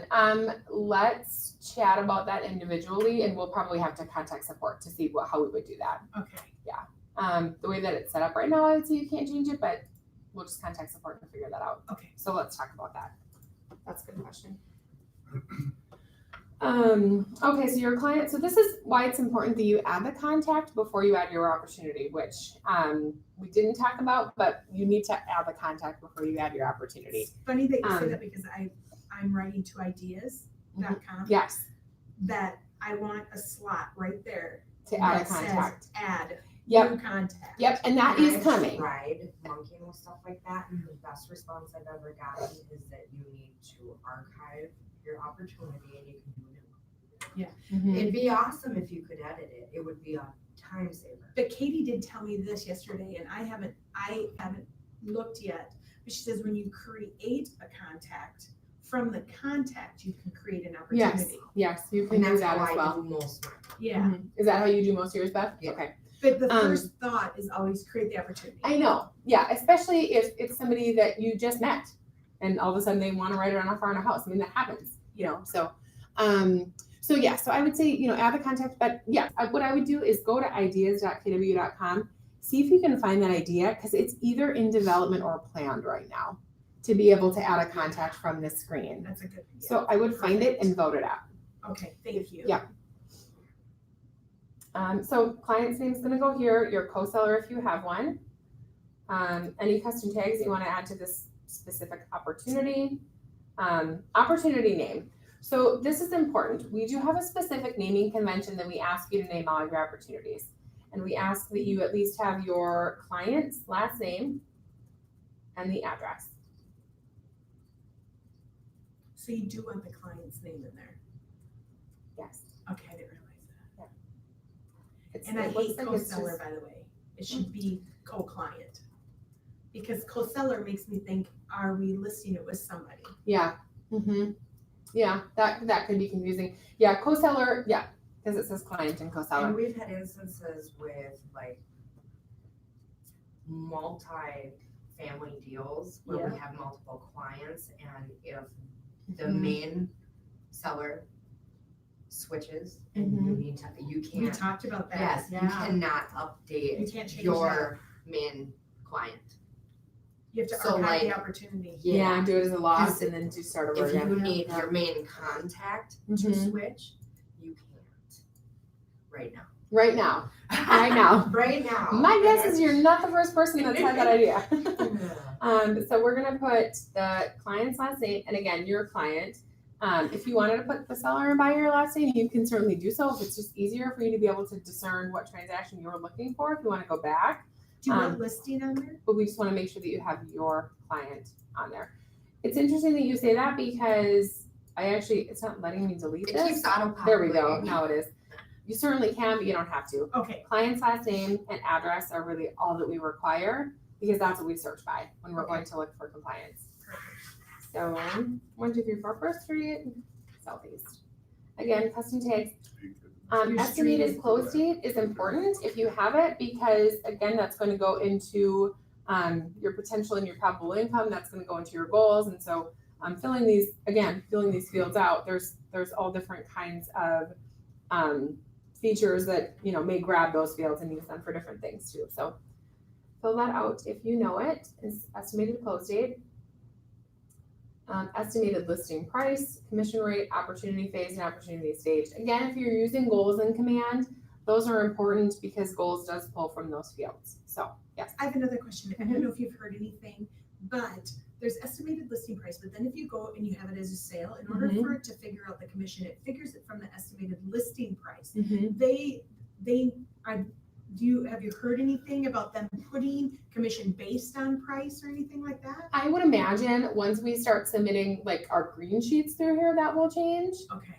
[SPEAKER 2] Let's chat about that individually, and we'll probably have to contact support to see how we would do that.
[SPEAKER 5] Okay.
[SPEAKER 2] The way that it's set up right now, I would say you can't change it, but we'll just contact support and figure that out.
[SPEAKER 5] Okay.
[SPEAKER 2] So let's talk about that. That's a good question. Okay, so your client, so this is why it's important that you add the contact before you add your opportunity, which we didn't talk about, but you need to add the contact before you add your opportunity.
[SPEAKER 5] It's funny that you say that because I'm writing to ideas.com
[SPEAKER 2] Yes,
[SPEAKER 5] that I want a slot right there
[SPEAKER 2] to add a
[SPEAKER 5] that says
[SPEAKER 2] contact.
[SPEAKER 5] add
[SPEAKER 2] Yep,
[SPEAKER 5] new contact.
[SPEAKER 2] yep, and that is coming.
[SPEAKER 6] Tried monkeying with stuff like that, and the best response I've ever gotten is that you need to archive your opportunity and you can do a new one.
[SPEAKER 2] Mhm.
[SPEAKER 6] It'd be awesome if you could edit it. It would be a time saver.
[SPEAKER 5] But Katie did tell me this yesterday, and I haven't looked yet. But she says when you create a contact, from the contact you can create an
[SPEAKER 2] Yes,
[SPEAKER 5] opportunity.
[SPEAKER 2] yes, you can
[SPEAKER 6] And
[SPEAKER 2] do
[SPEAKER 6] that's
[SPEAKER 2] that
[SPEAKER 6] how
[SPEAKER 2] as
[SPEAKER 6] I
[SPEAKER 2] well.
[SPEAKER 6] do most of mine.
[SPEAKER 5] Yeah.
[SPEAKER 2] Mhm. Is that how you do most of yours, Beth?
[SPEAKER 6] Yeah.
[SPEAKER 2] Okay.
[SPEAKER 5] But the
[SPEAKER 2] Um,
[SPEAKER 5] first thought is always create the opportunity.
[SPEAKER 2] I know, yeah, especially if it's somebody that you just met and all of a sudden they want to write it on a far in a house. I mean, that happens, you know, so I would say, add the contact, but yeah, what I would do is go to ideas.kw.com, see if you can find that idea, because it's either in development or planned right now to be able to add a contact from this screen.
[SPEAKER 5] That's a good idea.
[SPEAKER 2] So I would find it and vote it out.
[SPEAKER 5] Okay, thank you.
[SPEAKER 2] Yeah. So client's name is going to go here, your co-seller if you have one. Any custom tags you want to add to this specific opportunity. Opportunity name. So this is important. We do have a specific naming convention that we ask you to name all of your opportunities. And we ask that you at least have your client's last name and the address.
[SPEAKER 5] So you do want the client's name in there.
[SPEAKER 2] Yes.
[SPEAKER 5] Okay, I didn't realize that.
[SPEAKER 2] It's,
[SPEAKER 5] And I
[SPEAKER 2] it looks
[SPEAKER 5] hate
[SPEAKER 2] like it's
[SPEAKER 5] co-seller,
[SPEAKER 2] just-
[SPEAKER 5] by the way. It should be co-client. Because co-seller makes me think, are we listing it with somebody?
[SPEAKER 2] Yeah. Mm-hmm. Yeah, that could be confusing. Yeah, co-seller, yeah, because it says client and co-seller.
[SPEAKER 6] And we've had instances with like multi-family deals where we have multiple clients, and if the
[SPEAKER 2] Mhm.
[SPEAKER 6] main seller switches and you need to, you
[SPEAKER 5] We
[SPEAKER 6] can't,
[SPEAKER 5] talked about that.
[SPEAKER 6] yes, you
[SPEAKER 5] Yeah.
[SPEAKER 6] cannot
[SPEAKER 5] You
[SPEAKER 6] update
[SPEAKER 5] can't change that.
[SPEAKER 6] your main client.
[SPEAKER 5] You have to
[SPEAKER 6] So,
[SPEAKER 5] archive the
[SPEAKER 6] like,
[SPEAKER 5] opportunity.
[SPEAKER 2] Yeah, do it as a loss
[SPEAKER 6] Because
[SPEAKER 2] and then do start over
[SPEAKER 6] If
[SPEAKER 2] again.
[SPEAKER 6] you need your main contact to
[SPEAKER 2] Mhm.
[SPEAKER 6] switch, you can't right now.
[SPEAKER 2] Right now. Right now.
[SPEAKER 6] Right now.
[SPEAKER 2] My guess is you're not the first person that's had that idea. So we're gonna put the client's last name, and again, your client. If you wanted to put the seller and buyer last name, you can certainly do so. If it's just easier for you to be able to discern what transaction you're looking for, if you want to go back.
[SPEAKER 5] Do you want listing on there?
[SPEAKER 2] But we just want to make sure that you have your client on there. It's interesting that you say that because it's not letting me delete
[SPEAKER 6] It
[SPEAKER 2] this.
[SPEAKER 6] keeps auto-populating.
[SPEAKER 2] There we go. Now it is. You certainly can, but you don't have to.
[SPEAKER 5] Okay,
[SPEAKER 2] Client's last name and address are really all that we require because that's what we search by when we're
[SPEAKER 5] Okay.
[SPEAKER 2] going to look for compliance.
[SPEAKER 5] perfect.
[SPEAKER 2] So 1, 2, 3, 4, First Street, Southeast. Again, custom tags.
[SPEAKER 5] Your
[SPEAKER 2] Estimated
[SPEAKER 5] street.
[SPEAKER 2] close date is important if you have it, because again, that's going to go into your potential and your probable income. That's going to go into your goals. And so filling these fields out, there's all different kinds of features that, may grab those fields and use them for different things too. So fill that out if you know it. Is estimated close date. Estimated listing price, commission rate, opportunity phase, and opportunity stage. Again, if you're using goals in command, those are important because goals does pull from those fields. So, yes.
[SPEAKER 5] I have another question. I don't know if you've heard anything, but there's estimated listing price, but then if you go and you have it as a sale, in order
[SPEAKER 2] Mhm.
[SPEAKER 5] for it to figure out the commission, it figures it from the estimated listing price.
[SPEAKER 2] Mm-hmm.
[SPEAKER 5] have you heard anything about them putting commission based on price or anything like that?
[SPEAKER 2] I would imagine once we start submitting like our green sheets through here, that will change.
[SPEAKER 5] Okay.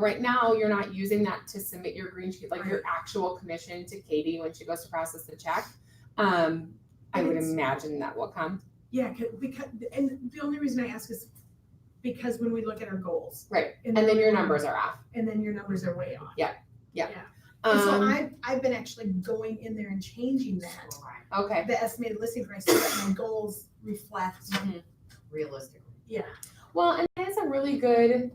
[SPEAKER 2] Right now you're not using that to submit your green sheet, like your
[SPEAKER 5] Right.
[SPEAKER 2] actual commission to Katie when she goes to process the check. I would imagine that will come.
[SPEAKER 5] Yeah, because and the only reason I ask is because when we look at our goals.
[SPEAKER 2] Right. And then your numbers are off.
[SPEAKER 5] And then your numbers are way off.
[SPEAKER 2] Yeah.
[SPEAKER 5] And so I've been actually going in there and changing that,
[SPEAKER 2] Okay.
[SPEAKER 5] the estimated listing price, so that my goals reflect.
[SPEAKER 6] Realistically.
[SPEAKER 5] Yeah.
[SPEAKER 2] Well, and that's a really good,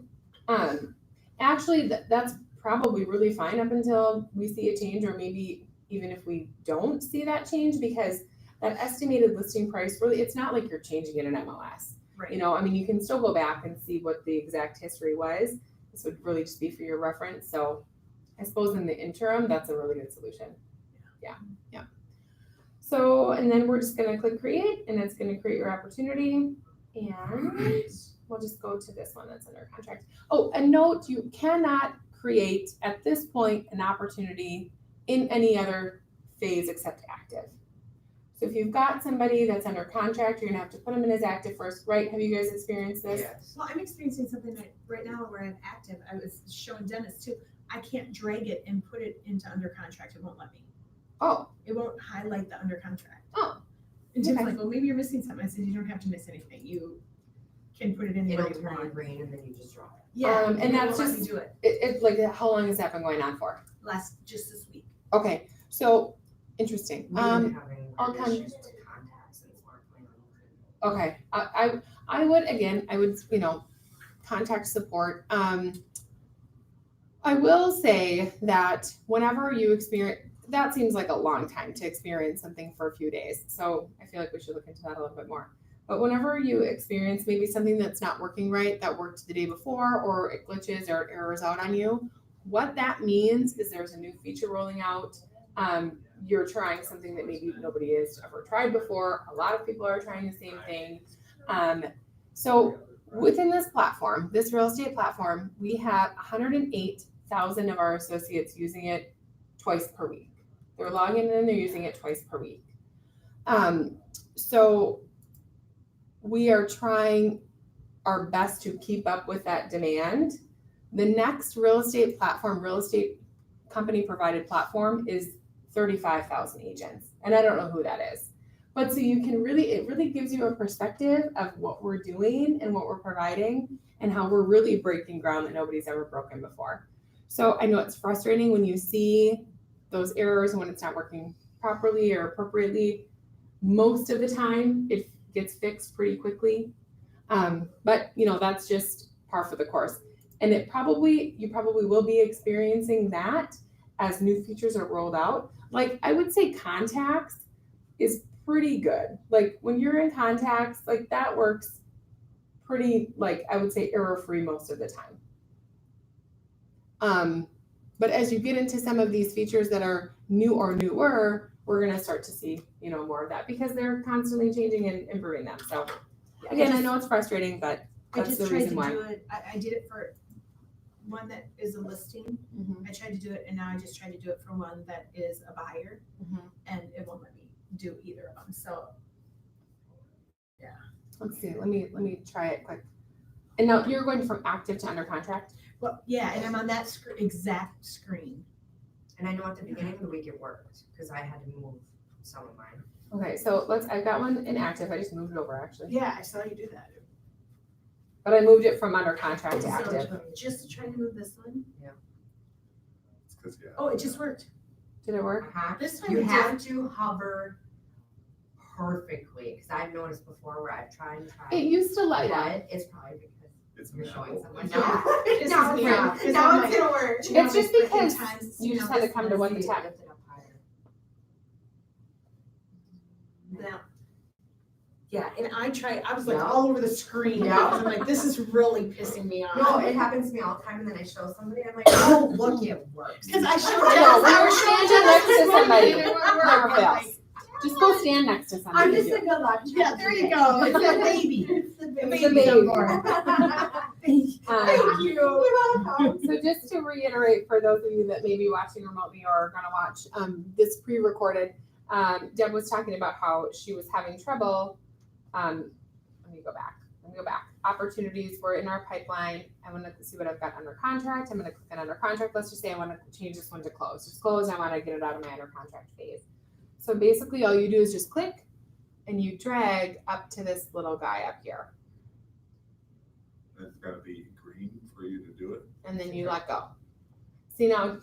[SPEAKER 2] actually, that's probably really fine up until we see a change, or maybe even if we don't see that change, because that estimated listing price, really, it's not like you're changing it in MLS.
[SPEAKER 5] Right.
[SPEAKER 2] You can still go back and see what the exact history was. This would really just be for your reference. So I suppose in the interim, that's a really good solution. Yeah. So, and then we're just gonna click create, and it's gonna create your opportunity. And we'll just go to this one that's under contract. Oh, a note, you cannot create at this point an opportunity in any other phase except active. So if you've got somebody that's under contract, you're gonna have to put them in as active first, right? Have you guys experienced this?
[SPEAKER 6] Yes.
[SPEAKER 5] Well, I'm experiencing something that right now where I'm active. I was showing Dennis too. I can't drag it and put it into under contract. It won't let me.
[SPEAKER 2] Oh,
[SPEAKER 5] It won't highlight the under contract.
[SPEAKER 2] Oh,
[SPEAKER 5] And Jim's
[SPEAKER 2] okay.
[SPEAKER 5] like, well, maybe you're missing something. I said, you don't have to miss anything. You can put it anywhere
[SPEAKER 6] It'll
[SPEAKER 5] you
[SPEAKER 6] turn
[SPEAKER 5] want.
[SPEAKER 6] green and then you just drop it.
[SPEAKER 5] Yeah,
[SPEAKER 2] and
[SPEAKER 5] it
[SPEAKER 2] that's
[SPEAKER 5] won't let me
[SPEAKER 2] just-
[SPEAKER 5] do it.
[SPEAKER 2] it's like, how long has that been going on for?
[SPEAKER 5] Just this week.
[SPEAKER 2] Okay, so, interesting.
[SPEAKER 6] We've been having
[SPEAKER 2] I'll
[SPEAKER 6] weird
[SPEAKER 2] come-
[SPEAKER 6] issues with contacts and smart plan.
[SPEAKER 2] Okay, I would, contact support. I will say that whenever you experience, that seems like a long time to experience something for a few days. So I feel like we should look into that a little bit more. But whenever you experience maybe something that's not working right, that worked the day before, or it glitches or it errors out on you, what that means is there's a new feature rolling out. You're trying something that maybe nobody has ever tried before. A lot of people are trying the same thing. So within this platform, this real estate platform, we have 108,000 of our associates using it twice per week. They're logging in and they're using it twice per week. So we are trying our best to keep up with that demand. The next real estate company provided platform is 35,000 agents. And I don't know who that is. But so it really gives you a perspective of what we're doing and what we're providing and how we're really breaking ground that nobody's ever broken before. So I know it's frustrating when you see those errors and when it's not working properly or appropriately. Most of the time it gets fixed pretty quickly. But that's just par for the course. And you probably will be experiencing that as new features are rolled out. Like I would say contacts is pretty good. Like when you're in contacts, like that works pretty, like I would say error-free most of the time. But as you get into some of these features that are new or newer, we're gonna start to see, more of that because they're constantly changing and improving them. So again, I know it's frustrating, but that's the reason why.
[SPEAKER 5] I did it for one that is a listing. I tried to do it, and now I just tried to do it for one that is a buyer, and it won't let me do either of them. So yeah.
[SPEAKER 2] Let's see. Let me try it quick. And now you're going from active to under contract.
[SPEAKER 5] Well, yeah, and I'm on that exact screen.
[SPEAKER 6] And I know at the beginning of the week it worked because I had to move some of mine.
[SPEAKER 2] Okay, so I've got one in active. I just moved it over actually.
[SPEAKER 5] Yeah, I saw you do that.
[SPEAKER 2] But I moved it from under contract to
[SPEAKER 5] So,
[SPEAKER 2] active.
[SPEAKER 5] just trying to move this one.
[SPEAKER 3] It's 'cause, yeah.
[SPEAKER 5] Oh, it just worked.
[SPEAKER 2] Did it work?
[SPEAKER 5] This time
[SPEAKER 6] You
[SPEAKER 5] it
[SPEAKER 6] have to hover perfectly because I've noticed before where I've tried and
[SPEAKER 2] It
[SPEAKER 6] tried.
[SPEAKER 2] used to let
[SPEAKER 6] But
[SPEAKER 2] you.
[SPEAKER 6] it's probably because
[SPEAKER 3] It's
[SPEAKER 6] you're
[SPEAKER 3] an
[SPEAKER 6] showing
[SPEAKER 3] apple.
[SPEAKER 6] someone.
[SPEAKER 5] Yeah.
[SPEAKER 6] Now,
[SPEAKER 5] This
[SPEAKER 6] now
[SPEAKER 5] is
[SPEAKER 6] it's
[SPEAKER 5] weird,
[SPEAKER 6] gonna,
[SPEAKER 5] 'cause
[SPEAKER 6] now
[SPEAKER 5] I'm
[SPEAKER 6] it's
[SPEAKER 5] like-
[SPEAKER 6] gonna work.
[SPEAKER 2] It's just
[SPEAKER 5] freaking
[SPEAKER 2] because
[SPEAKER 5] times,
[SPEAKER 2] you just had to come to one
[SPEAKER 6] See,
[SPEAKER 2] tap.
[SPEAKER 6] lift it up higher.
[SPEAKER 5] Now, yeah, and I was like
[SPEAKER 6] Yeah.
[SPEAKER 5] all over the screen.
[SPEAKER 6] Yeah.
[SPEAKER 5] I'm like, this is really pissing me off.
[SPEAKER 6] No, it happens to me all the time, and then I show somebody, I'm like, oh, look, it works.
[SPEAKER 5] Because I showed
[SPEAKER 2] I know, when you're standing next to
[SPEAKER 5] Dennis
[SPEAKER 2] somebody,
[SPEAKER 5] and it would
[SPEAKER 2] never
[SPEAKER 5] work. I'm
[SPEAKER 2] fails. Just go stand next to somebody.
[SPEAKER 6] I'm just a good luck.
[SPEAKER 5] Yeah, there you go. It's a baby.
[SPEAKER 6] It's the
[SPEAKER 5] The
[SPEAKER 6] baby.
[SPEAKER 5] baby
[SPEAKER 2] baby.
[SPEAKER 5] on board.
[SPEAKER 2] Thank
[SPEAKER 6] you. You're welcome.
[SPEAKER 2] So just to reiterate, for those of you that may be watching remotely or are gonna watch this pre-recorded, Deb was talking about how she was having trouble. Let me go back. Opportunities were in our pipeline. I want to see what I've got under contract. I'm going to click on under contract. Let's just say I want to change this one to close. Just close. I want to get it out of my under contract phase. So basically all you do is just click and you drag up to this little guy up here.
[SPEAKER 3] It's gotta be green for you to do it.
[SPEAKER 2] And then you let go. See now,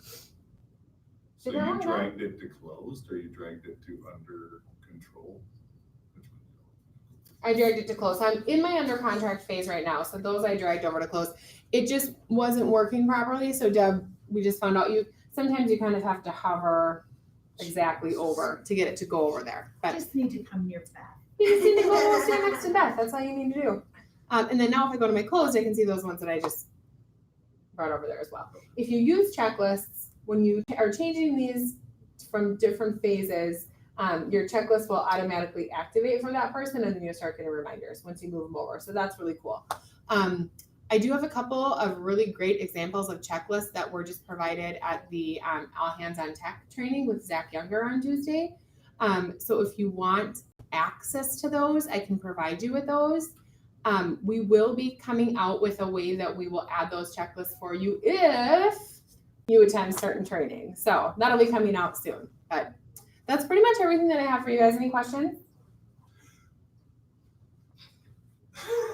[SPEAKER 3] So
[SPEAKER 2] Did I
[SPEAKER 3] you
[SPEAKER 2] have that?
[SPEAKER 3] dragged it to closed or you dragged it to under control? Which one?
[SPEAKER 2] I dragged it to close. I'm in my under contract phase right now. So those I dragged over to close. It just wasn't working properly. So Deb, we just found out sometimes you kind of have to hover exactly over to get it to go over there.
[SPEAKER 5] I
[SPEAKER 2] But
[SPEAKER 5] just need to come near Beth.
[SPEAKER 2] you just need to go stand next to Beth. That's all you need to do. And then now if I go to my closed, I can see those ones that I just brought over there as well. If you use checklists, when you are changing these from different phases, your checklist will automatically activate for that person and then you'll start getting reminders once you move them over. So that's really cool. I do have a couple of really great examples of checklists that were just provided at the All Hands on Tech training with Zach Younger on Tuesday. So if you want access to those, I can provide you with those. We will be coming out with a way that we will add those checklists for you if you attend certain training. So that'll be coming out soon. But that's pretty much everything that I have for you guys. Any questions?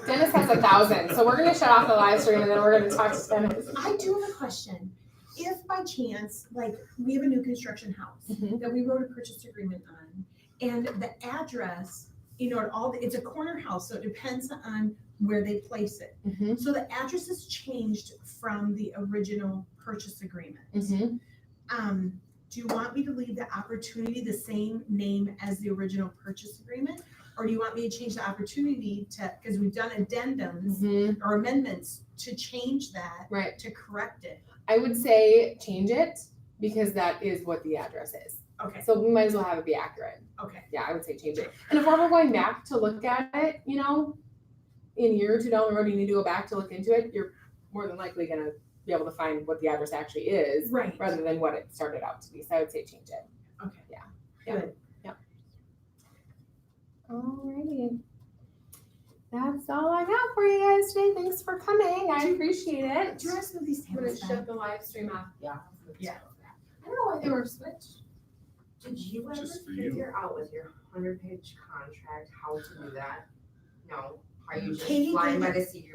[SPEAKER 2] Dennis has 1,000, so we're gonna shut off the live stream and then we're gonna talk to Dennis.
[SPEAKER 5] I do have a question. If by chance, like, we have a new construction house that we wrote a purchase agreement on, and the address, it's a corner house, so it depends on where they place it.
[SPEAKER 2] Mhm.
[SPEAKER 5] So the address has changed from the original purchase agreement.
[SPEAKER 2] Mhm.
[SPEAKER 5] Do you want me to leave the opportunity the same name as the original purchase agreement? Or do you want me to change the opportunity because we've done addendums
[SPEAKER 2] Mhm.
[SPEAKER 5] or amendments to change that,
[SPEAKER 2] Right.
[SPEAKER 5] to correct it?
[SPEAKER 2] I would say change it because that is what the address is.
[SPEAKER 5] Okay,
[SPEAKER 2] So we might as well have it be accurate.
[SPEAKER 5] okay.
[SPEAKER 2] Yeah, I would say change it. And if we're ever going back to look at it, in a year or two down the road, you need to go back to look into it, you're more than likely gonna be able to find what the address actually is
[SPEAKER 5] Right.
[SPEAKER 2] rather than what it started out to be. So I would say change it.
[SPEAKER 5] Okay.
[SPEAKER 2] Yeah.
[SPEAKER 5] Good.
[SPEAKER 2] Alrighty. That's all I got for you guys today. Thanks for coming. I appreciate it.
[SPEAKER 5] Do you want to move these
[SPEAKER 2] I'm gonna
[SPEAKER 5] tables
[SPEAKER 2] shut
[SPEAKER 5] back?
[SPEAKER 2] the live stream off.
[SPEAKER 6] Yeah.
[SPEAKER 5] Yeah.
[SPEAKER 2] I don't know why they were switched.
[SPEAKER 6] Did you ever
[SPEAKER 3] Just for you.
[SPEAKER 6] figure out with your 100-page contract how to do that? No? Are you just
[SPEAKER 5] Katie
[SPEAKER 6] flying
[SPEAKER 5] did
[SPEAKER 6] by
[SPEAKER 5] it.
[SPEAKER 6] the seat of your